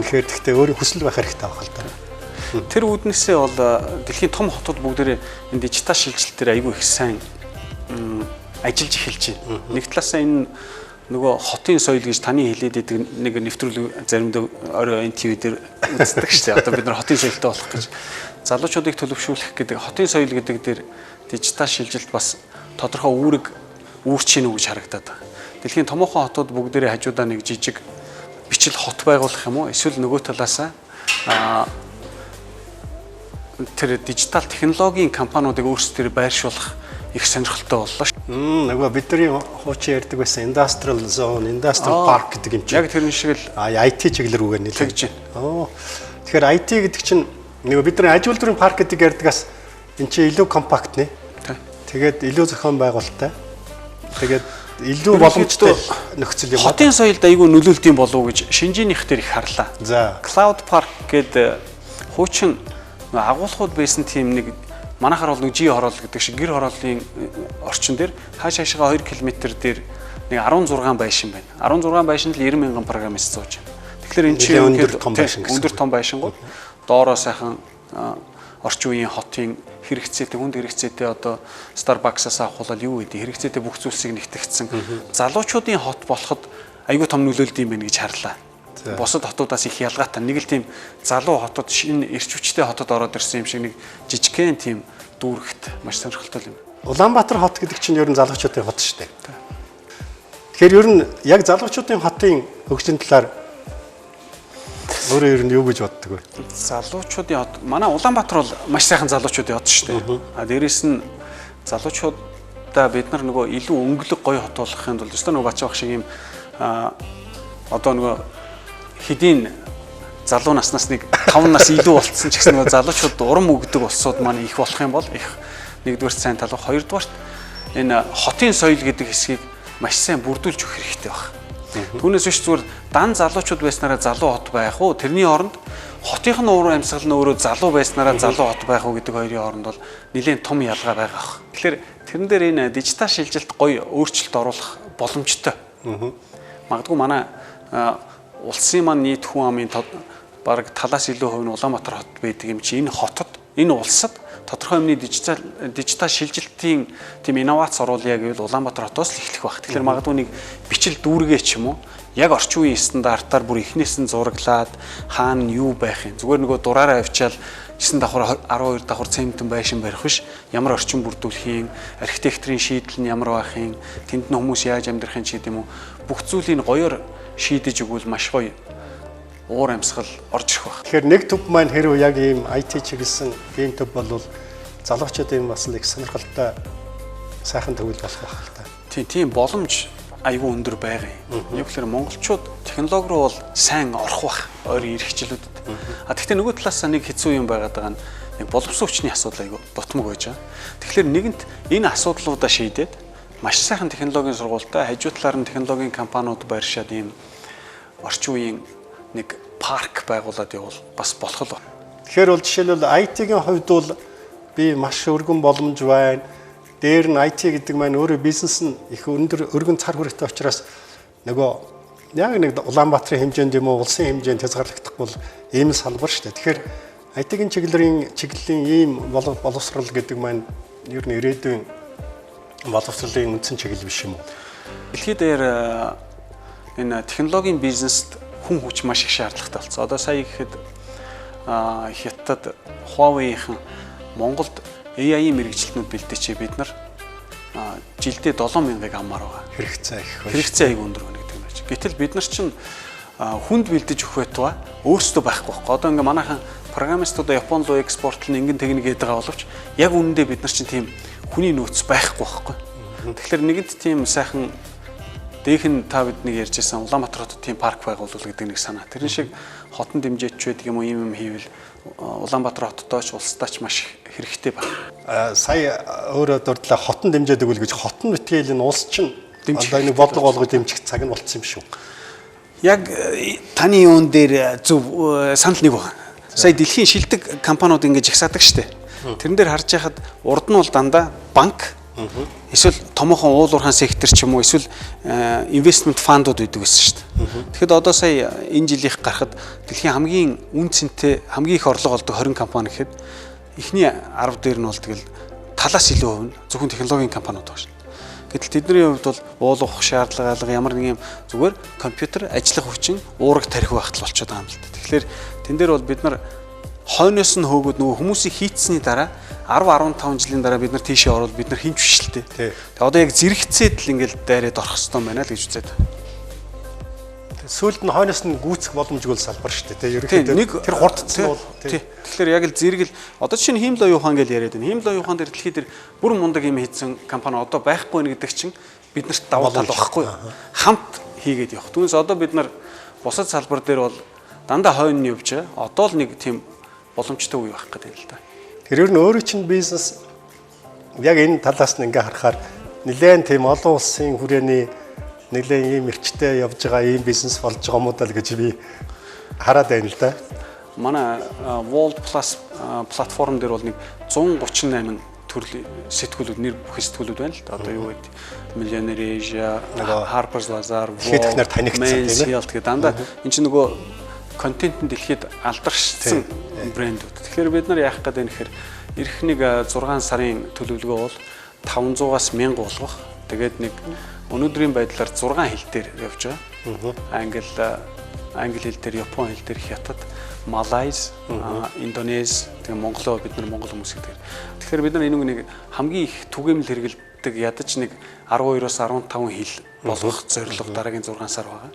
Тэгэхээр тэгтээ өөрийн хүсэл байх хэрэгтэй байх л да. Тэр үүднээсээ бол дэлхийн том хотууд бүгдээрээ энэ дижитал шилжилтээр аягүй их сайн ажиллаж эхэлж байна. Нэг талаасаа энэ нөгөө хотын соёл гэж таны хэлээд идэг нэг нэвтрүүлэг заримдаа орой НТV дээр үздэг шүү дээ. Одоо бид нар хотын соёлтой болох гэж залуучуудыг төлөвшүүлэх гэдэг хотын соёл гэдэг дээр дижитал шилжилт бас тодорхой үүрэг үүрч гинүү гэж харагдаад байна. Дэлхийн томоохон хотууд бүгдээрээ хажуудаа нэг жижиг бичил хот байгуулах юм уу? Эсвэл нөгөө талаасаа тэр дижитал технологийн компаниудыг өөрсдөө байршуулах их сонирхолтой боллоо шүү. Нөгөө бидний хуучин ярьдаг байсан industrial zone, industrial park гэдэг юм чинь. Яг тэрэн шиг л IT чиглэл рүүгээ нэлээд тэгж байна. Тэгэхээр IT гэдэг чинь нөгөө бидний аж үйлдвэрийн парк гэдэг ярьдгаас эн чинь илүү компакт нэ. Тэгээд илүү зохион байгуулалттай. Тэгээд илүү боломжтой нөхцөл юм. Хотын соёлд айгүй нөлөөлт юм болов уу гэж шинжээнийх дээр их харлаа. За. Cloud Park гэдэг хуучин агуулгууд байсан тийм нэг манайхаар бол нэг жи хороол гэдэг шиг гэр хорооллын орчин дээр хаашаашгаа 2 км дээр нэг 16 байшин байна. 16 байшинд л 90,000 программист сууж байна. Тэгэхээр энэ чинь өндөр том байшингууд доороо сайхан орчин үеийн хотын хэрэгцээтэй хүнд хэрэгцээтэй одоо Starbucks-аас авах бол юу гэдэг хэрэгцээтэй бүх зүйлсийг нэгтгэгдсэн залуучуудын хот болоход айгүй том нөлөөлд юм байна гэж харлаа. Бусад хотуудаас их ялгаатай нэг л тийм залуу хотод энэ эрч хүчтэй хотод ороод ирсэн юм шиг нэг жижигхэн тийм дүүрэгт маш сонирхолтой юм. Улаанбаатар хот гэдэг чинь ер нь залуучуудын хот шүү дээ. Тэгэхээр ер нь яг залуучуудын хотын хөгжлийн талаар өөрөө ер нь юу гэж боддог вэ? Залуучуудын хот манай Улаанбаатар бол маш сайхан залуучуудын хот шүү дээ. Дээрээс нь залуучуудаа бид нар нөгөө илүү өнгөлөг гоё хот болгохын тулд өстө нөгөө бачаах шиг юм одоо нөгөө хэдийн залуу наснаас нэг 5 нас илүү болцсон ч гэсэн нөгөө залуучууд урам өгдөг улсууд маань их болох юм бол их нэгдүгээр сайн тал, хоёрдугаарт энэ хотын соёл гэдэг хэсгийг маш сайн бүрдүүлж өгөх хэрэгтэй байна. Түүнээс биш зүгээр дан залуучууд байснараа залуу хот байх уу? Тэрний оронд хотынх нь уур амьсгал нь өөрөө залуу байснараа залуу хот байх уу гэдэг хоёрын хооронд бол нэлээд том ялгаа байгаа бах. Тэгэхээр тэрэн дээр энэ дижитал шилжилт гоё өөрчлөлт оруулах боломжтой. Магадгүй манай улсын маань нийт хүн амын бараг талаас илүү хувь нь Улаанбаатар хот байдаг юм чи энэ хотод энэ улсад тодорхой юмны дижитал шилжилтийн тийм инновац оруулъя гэвэл Улаанбаатар хотоос л эхлэх баг. Тэгэхээр магадгүй нэг бичил дүүргээ ч юм уу яг орчин үеийн стандартаар бүр эхнээс нь зураглаад хаана юу байх юм. Зүгээр нөгөө дураараа авчаал 9 давхар 12 давхар цементэн байшин барих биш. Ямар орчин бүрдүүлэх юм, архитектурын шийдэл нь ямар байх юм, тэнд нь хүмүүс яаж амьдрах юм ч гэдэм үү. Бүх зүйлийг гоёор шийдэж өгвөл маш гоё уур амьсгал орж ирэх баг. Тэгэхээр нэг төв маань хэрвээ яг ийм IT чиглэсэн ийм төв бол залуучуудын бас нэг сонирхолтой сайхан төвөл болох байх л та. Тийм боломж айгүй өндөр байгаа юм. Яг л монголчууд технологи руу бол сайн орох бах ойрын ирэх жилүүдэд. Гэхдээ нөгөө талаас нэг хэцүү юм байгаад байгаа нь нэг боловсон хүчний асуудал айгүй дутмаг байж байгаа. Тэгэхээр нэгэнт энэ асуудлуудаа шийдээд маш сайхан технологийн сургуультай хажуу талаар нь технологийн компаниуд байршаад ийм орчин үеийн нэг парк байгуулад явал бас болох л байна. Тэгэхээр бол жишээлбэл IT-ийн хувьд бол би маш өргөн боломж байна. Дээр нь IT гэдэг маань өөрөө бизнес нь их өндөр өргөн цар хүрэхтэй учраас нөгөө яг нэг Улаанбаатарын хэмжээнд юм уу улсын хэмжээнд хязгаарлагдах бол ийм салбар шүү дээ. Тэгэхээр IT-ийн чиглэлийн ийм боловсрол гэдэг маань ер нь ирээдүйн боловсролын үндсэн чиглэл биш юм уу? Дэлхийд дээр энэ технологийн бизнест хүн хүч маш их шаардлагатай болсон. Одоо сая гэхэд Хятад Huawei-ийн Монголд AI мэрэгчлэнүүд бэлдээчээ бид нар жилдээ 7000-ыг аммаар байгаа. Хэрэгцээ их байна. Хэрэгцээ аяг өндөр байна гэдэг юм байна. Гэтэл бид нар чинь хүнд бэлдэж өгөх байтугай өөрсдөө байхгүй байхгүй. Одоо ингээ манайхан программистуудаа Япон руу экспортлно ингэн тэгнэ гэдэг байгаа боловч яг үнэндээ бид нар чинь тийм хүний нөөц байхгүй байхгүй. Тэгэхээр нэгэнт тийм сайхан дээхэн та бидний ярьжсэн Улаанбаатар хотод тийм парк байгуулах гэдэг нэг санаа. Тэрэн шиг хотон дэмжээч байдаг юм уу юм хийвэл Улаанбаатар хоттой ч улстай ч маш хэрэгтэй байна. Сая өөрөө дурдлаа хотон дэмжээд өгвөл гэж хотон битгээл энэ улс чинь одоо нэг бодлого олгож дэмжих цаг нь болцсон юм шүү. Яг таны юун дээр зөв санал нэг байна. Сая дэлхийн шилдэг компаниуд ингэж ихсаадаг штэ. Тэрэн дээр харж байхад урд нь бол дандаа банк эсвэл томоохон уулуурхаан сектор ч юм уу эсвэл инвестмент фандууд байдаг гэсэн шүү дээ. Тэгэхэд одоо сая энэ жилийнх гарахад дэлхийн хамгийн үн цэнтэй хамгийн их орлого олдог 20 компани гэхэд эхний 10 дээр нь бол тэгэл талаас илүү хувь нь зөвхөн технологийн компаниуд байна шүү дээ. Гэтэл тэдний хувьд бол уулуух шаардлага алга ямар нэг юм зүгээр компьютер ажиллах хүчин уураг тарих байхад л болчиход байгаа юм л дээ. Тэгэхээр тэн дээр бол бид нар хойноос нь хөөгөөд нөгөө хүмүүсийг хийцсэний дараа 10-15 жилийн дараа бид нар тийшээ орвол бид нар хинч биш л дээ. Тэгээ одоо яг зэрэгцээд л ингээл дайраад орох хэрэгтэй байна л гэж үзээд. Сүүлд нь хойноос нь гүйцэх боломжгүй салбар шүү дээ. Ерөнхийдөө тэр хурдцсан бол тэгэхээр яг л зэрэг л одоо чинь хиймэл оюухан гэж яриад байна. Хиймэл оюухан дээр дэлхийд дээр бүрэн мундаг юм хийсэн компани одоо байхгүй нэ гэдэг чинь биднэрт давуу тал байхгүй. Хамт хийгээд явах. Түүнээс одоо бид нар бусад салбар дээр бол дандаа хойно нь явж одоо л нэг тийм боломжтой үе байх гэдэг юм л да. Тэр ер нь өөрөө чинь бизнес яг энэ талаас нь ингээ харахаар нэлээд тийм олон улсын хүрээний нэлээд ийм эрчтэй явж байгаа ийм бизнес болж байгаа юм уу даа гэж би хараад байна л да. Манай World Plus платформ дээр бол нэг 138 төрлийн сэтгүүлүүд нэр бүхий сэтгүүлүүд байна л да. Одоо юу гэдэг Millionaire Asia, Harper's Bazaar, Vogue, танигдсан тийм ээ. Тэгээ дандаа эн чинь нөгөө контент нь дэлхийд алдаршсан брэндүүд. Тэгэхээр бид нар яах гэдэг нь гэхээр эх нэг 6 сарын төлөвлөгөө бол 500-аас 1000 болгох. Тэгээд нэг өнөөдрийн байдлаар 6 хэл дээр явж байгаа. Англи хэл дээр, Япон хэл дээр, Хятад, Малайз, Индонез, тэгээ Монголоо бид нар монгол хүмүүс гэдэг. Тэгэхээр бид нар энэ нэг хамгийн их түгээмэл хэрэгэлдэг ядаж нэг 12-оос 15 хэл болгох зорилго дараагийн 6 сар байгаа.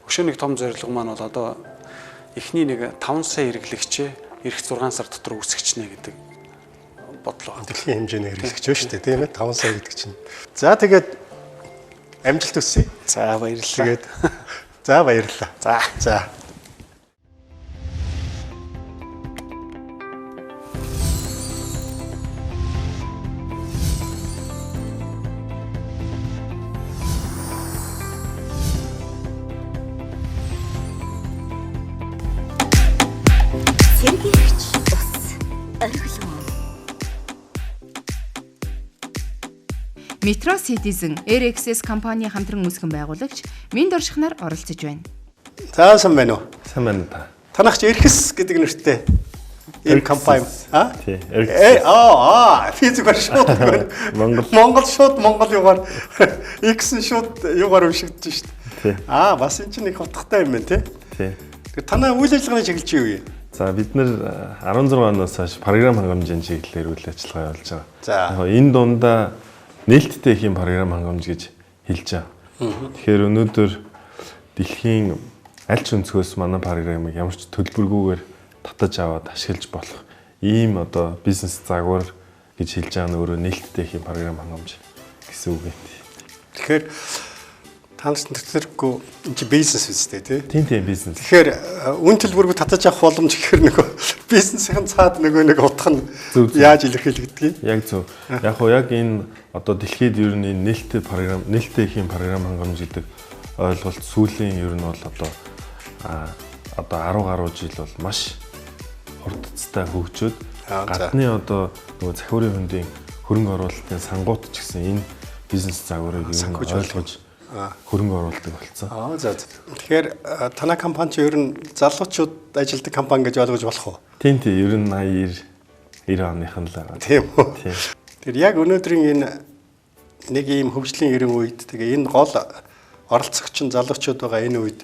Өшөө нэг том зорилго маань бол одоо эхний нэг 5 сая хэрэглэгчээ эх 6 сар дотор үүсгэжнэ гэдэг бодлоо. Дэлхийн хэмжээний хэрэглэгч байна шүү дээ, тийм ээ? 5 сая гэдэг чинь. За тэгээд амжилт хүсье. За баярлалаа. Тэгээд за баярлалаа. За. Metro Citizen RXS компани хамтран үүсгэн байгуулагч Минд Оршихнаар оролцож байна. За сайн байна уу? Сайн байна та. Танах чи RXS гэдэг нэртэй энэ компани Тий. физик шууд Монгол шууд Монгол югаар X шууд югаар уншигдэж шít. Бас энэ чинь их утгатай юм байна тий. Тэр танаа үйл ажиллагааны чиглэл чи юу вэ? За бид нэр 16 оноос хойш програм хангамжийн чиглэлээр үйл ажиллагаа явуулж байгаа. За яг энэ дундаа нээлттэй их юм програм хангамж гэж хэлж байгаа. Тэгэхээр өнөөдөр дэлхийн аль ч өнцгөөс манай програмыг ямар ч төлбөргүйгээр татаж аваад ашиглаж болох ийм одоо бизнес загвар гэж хэлж байгаа нь өөрөө нээлттэй их юм програм хангамж гэсэн үг юм. Тэгэхээр танаас нэрлэхгүй энэ чи бизнес үстэй тий. Тийм бизнес. Тэгэхээр үн төлбөргүй татаж авах боломж гэхээр нөгөө бизнесийн цаад нэг утга нь яаж илэрхийлэгдгийг? Яг зөв. Яг энэ одоо дэлхийд ер нь нээлттэй програм, нээлттэй их юм програм хангамж гэдэг ойлголт сүүлийн ер нь бол одоо 10 гаруй жил бол маш хурдцтай хөгжөөд гадны одоо нөгөө захиурын хөндийн хөрөнгө оруулалтын сангууд ч гэсэн энэ бизнес загварыг ойлгож хөрөнгө оруулдаг болсон. За. Тэгэхээр танай компани ч ер нь залуучууд ажилладаг компани гэж ойлгож болох уу? Тийм. Ер нь 80 90 оныхан л байгаа. Тийм үү? Тэр яг өнөөдрийн энэ нэг ийм хөгжлийн ерөн үед тэгээ энэ гол оролцогч залуучууд байгаа энэ үед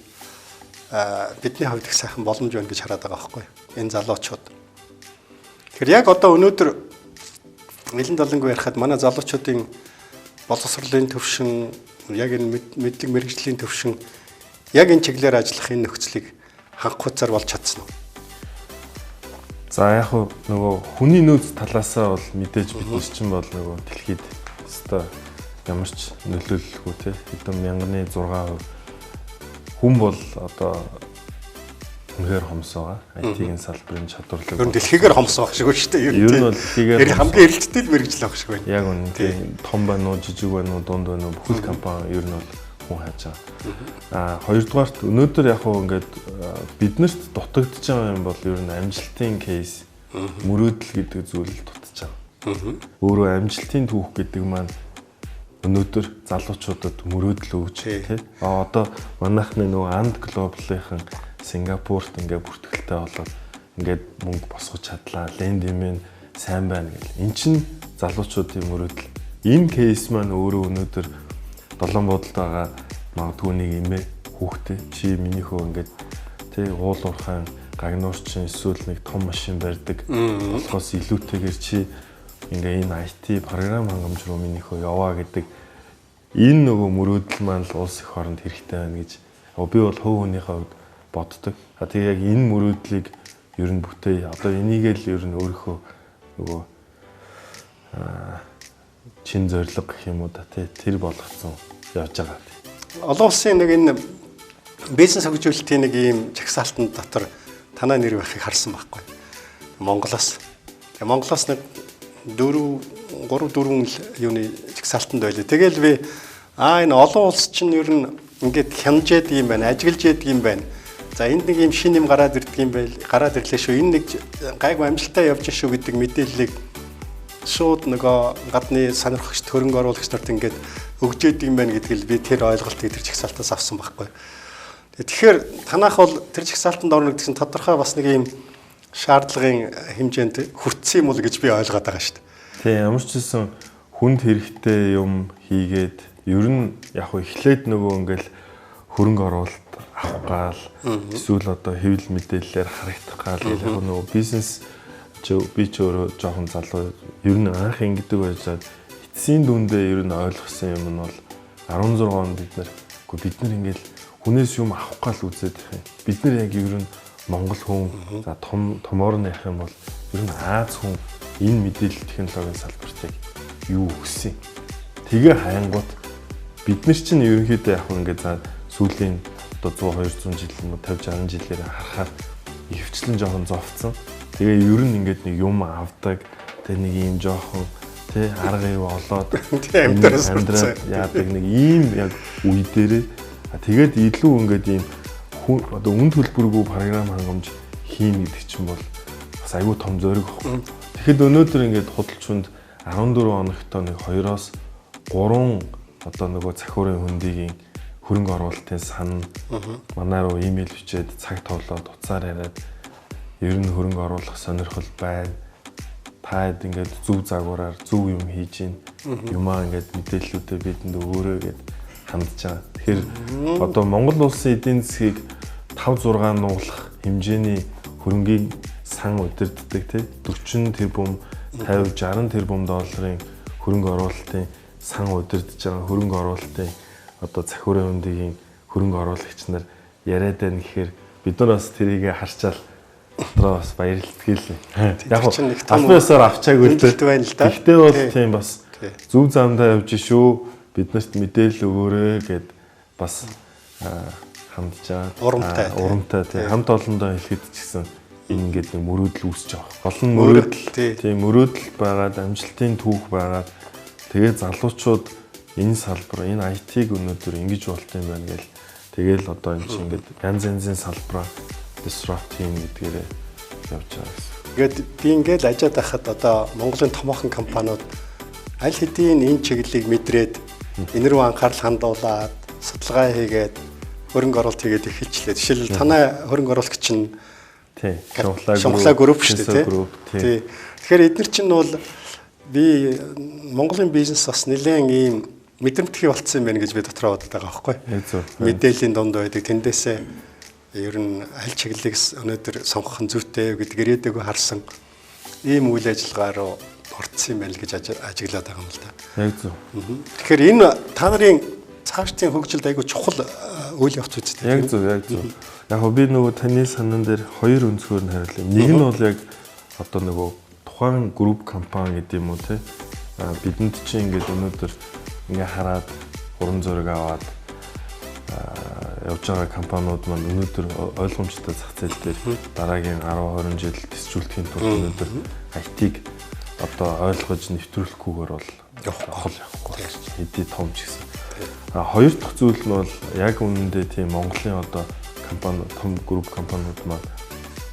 бидний хувьд их сайхан боломж байна гэж хараад байгаа байхгүй энэ залуучууд. Тэгэхээр яг одоо өнөөдөр нэлээд долонгүй ярихад манай залуучуудын боловсролын төвшин яг энэ мэдлэг мэргэжлийн төвшин яг энэ чиглэлээр ажиллах энэ нөхцөлийг ханх хуцаар болж чадсан уу? За яг нөгөө хүний нөөц талаасаа бол мэдээж бид нар чинь бол нөгөө дэлхийд өстой ямар ч нөлөөлөлгүй те хэдэн мянганы 6% хүн бол одоо үнэхээр хомс байгаа. IT-ийн салбарын чадварлаг. Ер нь дэлхийгээр хомс байх шиг байна шүү дээ. Ер нь бол дэлхийгээр хамгийн эрэлттэй л мэргэжил байх шиг байна. Яг үнэ тийм том байна уу, жижиг байна уу, дунд байна уу бүхэл компани ер нь бол хүн хайж байгаа. Хоёрдугаарт өнөөдөр яг хөө ингээд биднэрт дутагдж байгаа юм бол ер нь амжилтын кейс мөрөөдөл гэдэг зүйл дутж байгаа. Өөрөө амжилтын түүх гэдэг маань өнөөдөр залуучуудад мөрөөдөл өгч тий. Одоо манайхны нөгөө Анд глобалынхан Сингапурт ингээд бүртгэлтэй болоод ингээд мөнгө босгож чадлаа. Лендимэн сайн байна гэл. Эн чин залуучуудын мөрөөдөл. Энэ кейс маань өөрөө өнөөдөр долоон бодолд байгаа магадгүй нэг эмээ хүүхдээ чи минийхөө ингээд тий уул уурхайн гагнуурчин эсвэл нэг том машин барьдаг болохоос илүүтэйгээр чи ингээ энэ IT програм хангамж руу минийхөө яваа гэдэг энэ нөгөө мөрөөдөл маань л улс их оронд хэрэгтэй байна гэж би бол хувь хүнийхээ хувьд боддог. Тэгээ яг энэ мөрөөдлийг ер нь бүтээ. Одоо энийг л ер нь өөрийнхөө нөгөө чин зориг гэх юм уу да тэр болгоцсон явж байгаа. Олон улсын нэг энэ бизнес хөгжүүлэлтийн нэг ийм жагсаалтанд дотор танай нэр байхыг харсан байхгүй. Монголоос. Тэгээ Монголоос нэг 3-4 юуны жагсаалтанд байлаа. Тэгэл би энэ олон улс чинь ер нь ингээд хянжээд юм байна, ажиглаж яадаг юм байна. За энд нэг юм шин юм гараад ирдэг юм байл. Гараад ирлээ шүү. Энэ нэг гайгүй амжилттай явж шүү гэдэг мэдээллийг шууд нөгөө гадны сонирхогч хөрөнгө оруулагч нарт ингээд өгж яадаг юм байна гэдгийг би тэр ойлголтыг тэр жагсаалтаас авсан байхгүй. Тэгэхээр танах бол тэр жагсаалтанд орно гэсэн тодорхой бас нэг юм шаардлагын хэмжээнд хүртсэн юм уу гэж би ойлгоод байгаа шүү дээ. Тийм ямар ч гэсэн хүнд хэрэгтэй юм хийгээд ер нь яг эхлээд нөгөө ингээл хөрөнгө оруулалт авах гал эсвэл одоо хэвлэл мэдээллээр харагдах гал яг нөгөө бизнес би ч өөрөө жоохон залуу ер нь анх ингэдэг байжгаад эцсийн дүндээ ер нь ойлгосон юм нь бол 16 онд бид нар ингээл хүнээс юм авах гал үзээд их юм. Бид нар яг ер нь Монгол хүн за томоор нь явах юм бол ер нь Аз хүн энэ мэдээлэл технологийн салбарт яг юу өгсөн. Тэгээ хаянгууд бид нар чинь ерөнхийдөө яг ингээд за сүүлийн одоо 100 200 жил юм уу 50 60 жилээр харахаар ихвчлэн жоохон зовцсон. Тэгээ ер нь ингээд нэг юм авдаг тэгээ нэг юм жоохон тэ арга юу олоод амьдраад яадаг нэг ийм яг үе дээрээ тэгээд илүү ингээд ийм одоо үн төлбөргүй програм хангамж хийн гэдэг чинь бол бас айгүй том зориг баггүй. Тэгэхэд өнөөдөр ингээд худалчунд 14 хоногт нэг 2-оос 3 одоо нөгөө цахиурын хөндийн хөрөнгө оруулалтын сан манай руу имэйл бичээд цаг товлоод утсаар яриад ер нь хөрөнгө оруулах сонирхол байна. Таад ингээд зөв загвараар зөв юм хийж гин юмаа ингээд мэдээллүүдээ бидэнд өгөөрэй гэд хандж байгаа. Тэгэхээр одоо Монгол улсын эдийн засгийг 5-6 нуглах хэмжээний хөрөнгийн сан удирддаг тий 40 тэрбум 50-60 тэрбум долларын хөрөнгө оруулалтын сан удирдах байгаа хөрөнгө оруулалтын одоо цахиурын хөндийн хөрөнгө оруулагч нар яриад байна гэхээр бид нар бас тэрийг харчаал дотроо бас баярлалдаг л. Яг нь албаасаар авчаагүй л байна л да. Гэхдээ бол тийм бас зөв замдаа явж шүү. Биднэрт мэдээлэл өгөөрэй гэд бас хандж байгаа. Урамтай тийм хамт олондоо хэлэхэд ч гэсэн энэ ингээд нэг мөрөөдөл үүсэж байгаа. Гол нь мөрөөдөл тийм мөрөөдөл байгаад амжилтын түүх байгаад тэгээд залуучууд энэ салбар энэ IT-г өнөөдөр ингэж болт юм байна гэл тэгэл одоо энэ чинь ингээд янз янзын салбараа disrupting гэдгээрээ явж байгаа гэсэн. Ингээд би ингээд ажаад байхад одоо Монголын томоохон компаниуд аль хэдийн энэ чиглэлийг мэдрээд энэ рүү анхаарал хандуулаад судалгаа хийгээд хөрөнгө оруулалт хийгээд эхэлчлээ. Жишээлбэл танай хөрөнгө оруулагч нь Шунхлаа групп шүү дээ тий. Тэгэхээр эдгээр чинь бол би Монголын бизнес бас нэлээд ийм мэдрэмтгий болцсон юм байна гэж би дотроо бодод байгаа байхгүй. Мэдээллийн дунд байдаг. Тэндээсээ ер нь аль чиглэлийг өнөөдөр сонгох нь зүйтэй гэдэг ирээдүйг харсан ийм үйл ажиллагаа руу орцсон юм байна л гэж ажиглаад байгаа юм л да. Яг зөв. Тэгэхээр энэ та нарын цаашдын хөгжилд айгүй чухал үйл явц үстэй. Яг зөв, яг зөв. Яг би нөгөө таны санаан дээр хоёр өнцгөр нь хариулъя. Нэг нь бол яг одоо нөгөө тухайн групп компани гэдэг юм уу те. Бидэнд чинь ингээд өнөөдөр ингээ хараад уран зориг аваад явж байгаа компаниуд маань өнөөдөр ойлгомжтой зах зээл дээр дараагийн 10-20 жил төсчүүлэхийн тулд өнөөдөр IT-г одоо ойлгож нэвтрүүлэхгүйгээр бол явахгүй. Хэдий том ч гэсэн. Хоёр дахь зүйл нь бол яг үнэндээ тийм Монголын одоо компани том групп компаниуд маань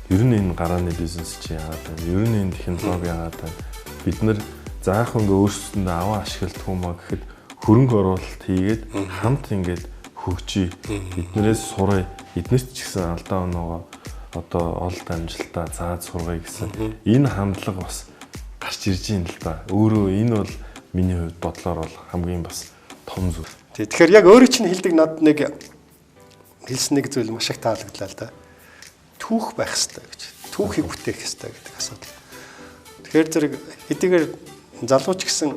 ер нь энэ гарааны бизнес чи яагаад байна? Ер нь энэ технологи яагаад байна? Бид нэр заах ингээ өөрсдөндөө аваа ашигладаг юм а гэхэд хөрөнгө оруулалт хийгээд хамт ингээд хөгжиж эднэрээс сураа эднэрт ч гэсэн алдаа оноогоо одоо олд амжилтаа зааж сургая гэсэн энэ хандлага бас гарч ирж байна л да. Өөрөө энэ бол миний хувьд бодлоор бол хамгийн бас том зүйл. Тэгэхээр яг өөрөө чинь хэлдэг над нэг хэлсэн нэг зүйл маш их таалагдлаа л да. Түүх байх хэрэгтэй гэж. Түүхийг бүтээх хэрэгтэй гэдэг асуудал. Тэгэхээр зэрэг хэдийгээр залууч гэсэн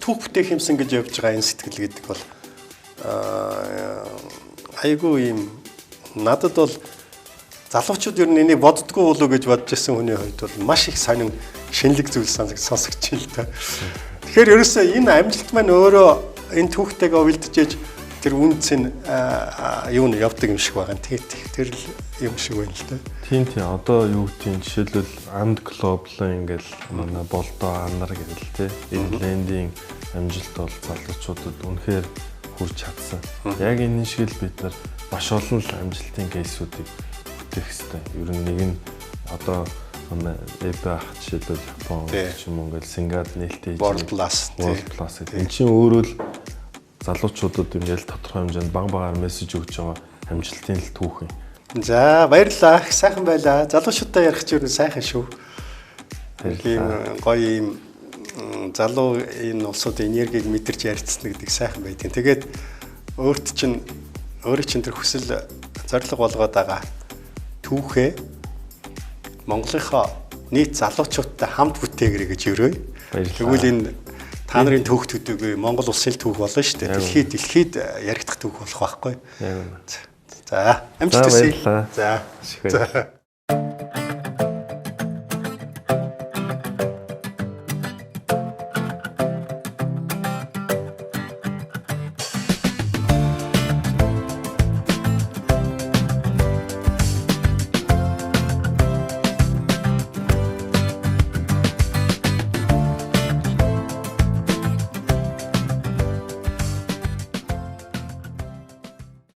түүх бүтээх юмсан гэж явж байгаа энэ сэтгэл гэдэг бол айгүй юм надад бол залуучууд ер нь энийг боддгоо болоо гэж бодож ирсэн хүний хувьд бол маш их сонин шинэлэг зүйл сонсогч юм л та. Тэгэхээр ерөөсөө энэ амжилт маань өөрөө энэ түүхтэйгээ увилдчихэж тэр үнц нь юу нь явдаг юм шиг байгаа. Тэр л юм шиг байна л та. Тийм одоо юу гэдгийг жишээлбэл Анд Глобалын ингээл манай болдоо анар гэл те энэ лендинг амжилт бол залуучуудад үнэхээр хүрч чадсан. Яг энэ шиг л бид нар маш олон л амжилтын кейсүүдийг бүтээх хэрэгтэй. Ер нь нэг нь одоо манай ах жишээлбэл Япон ч юм уу ингээл Сингапур нээлттэй World Plus гэдэг. Энэ чинь өөрөө л залуучуудад ингээл тодорхой хэмжээнд багаар мессеж өгж байгаа амжилтын л түүх юм. За баярлалаа. Сайхан байлаа. Залуучуудаа ярих ч ер нь сайхан шүү. Тийм гоё юм залуу энэ улсуудын энергийг мэдэрч ярилцсан гэдэг сайхан байдгийн. Тэгээд өөрт чинь тэр хүсэл зориг болгоод байгаа түүхээ Монголынхоо нийт залуучуудтай хамт бүтээгэрэй гэж өрөөе. Тэгвэл энэ та нарын түүх төдөөгүй Монгол улсын түүх болно шүү дээ. Дэлхийд яригдах түүх болох байхгүй. За амжилт хүсье. За.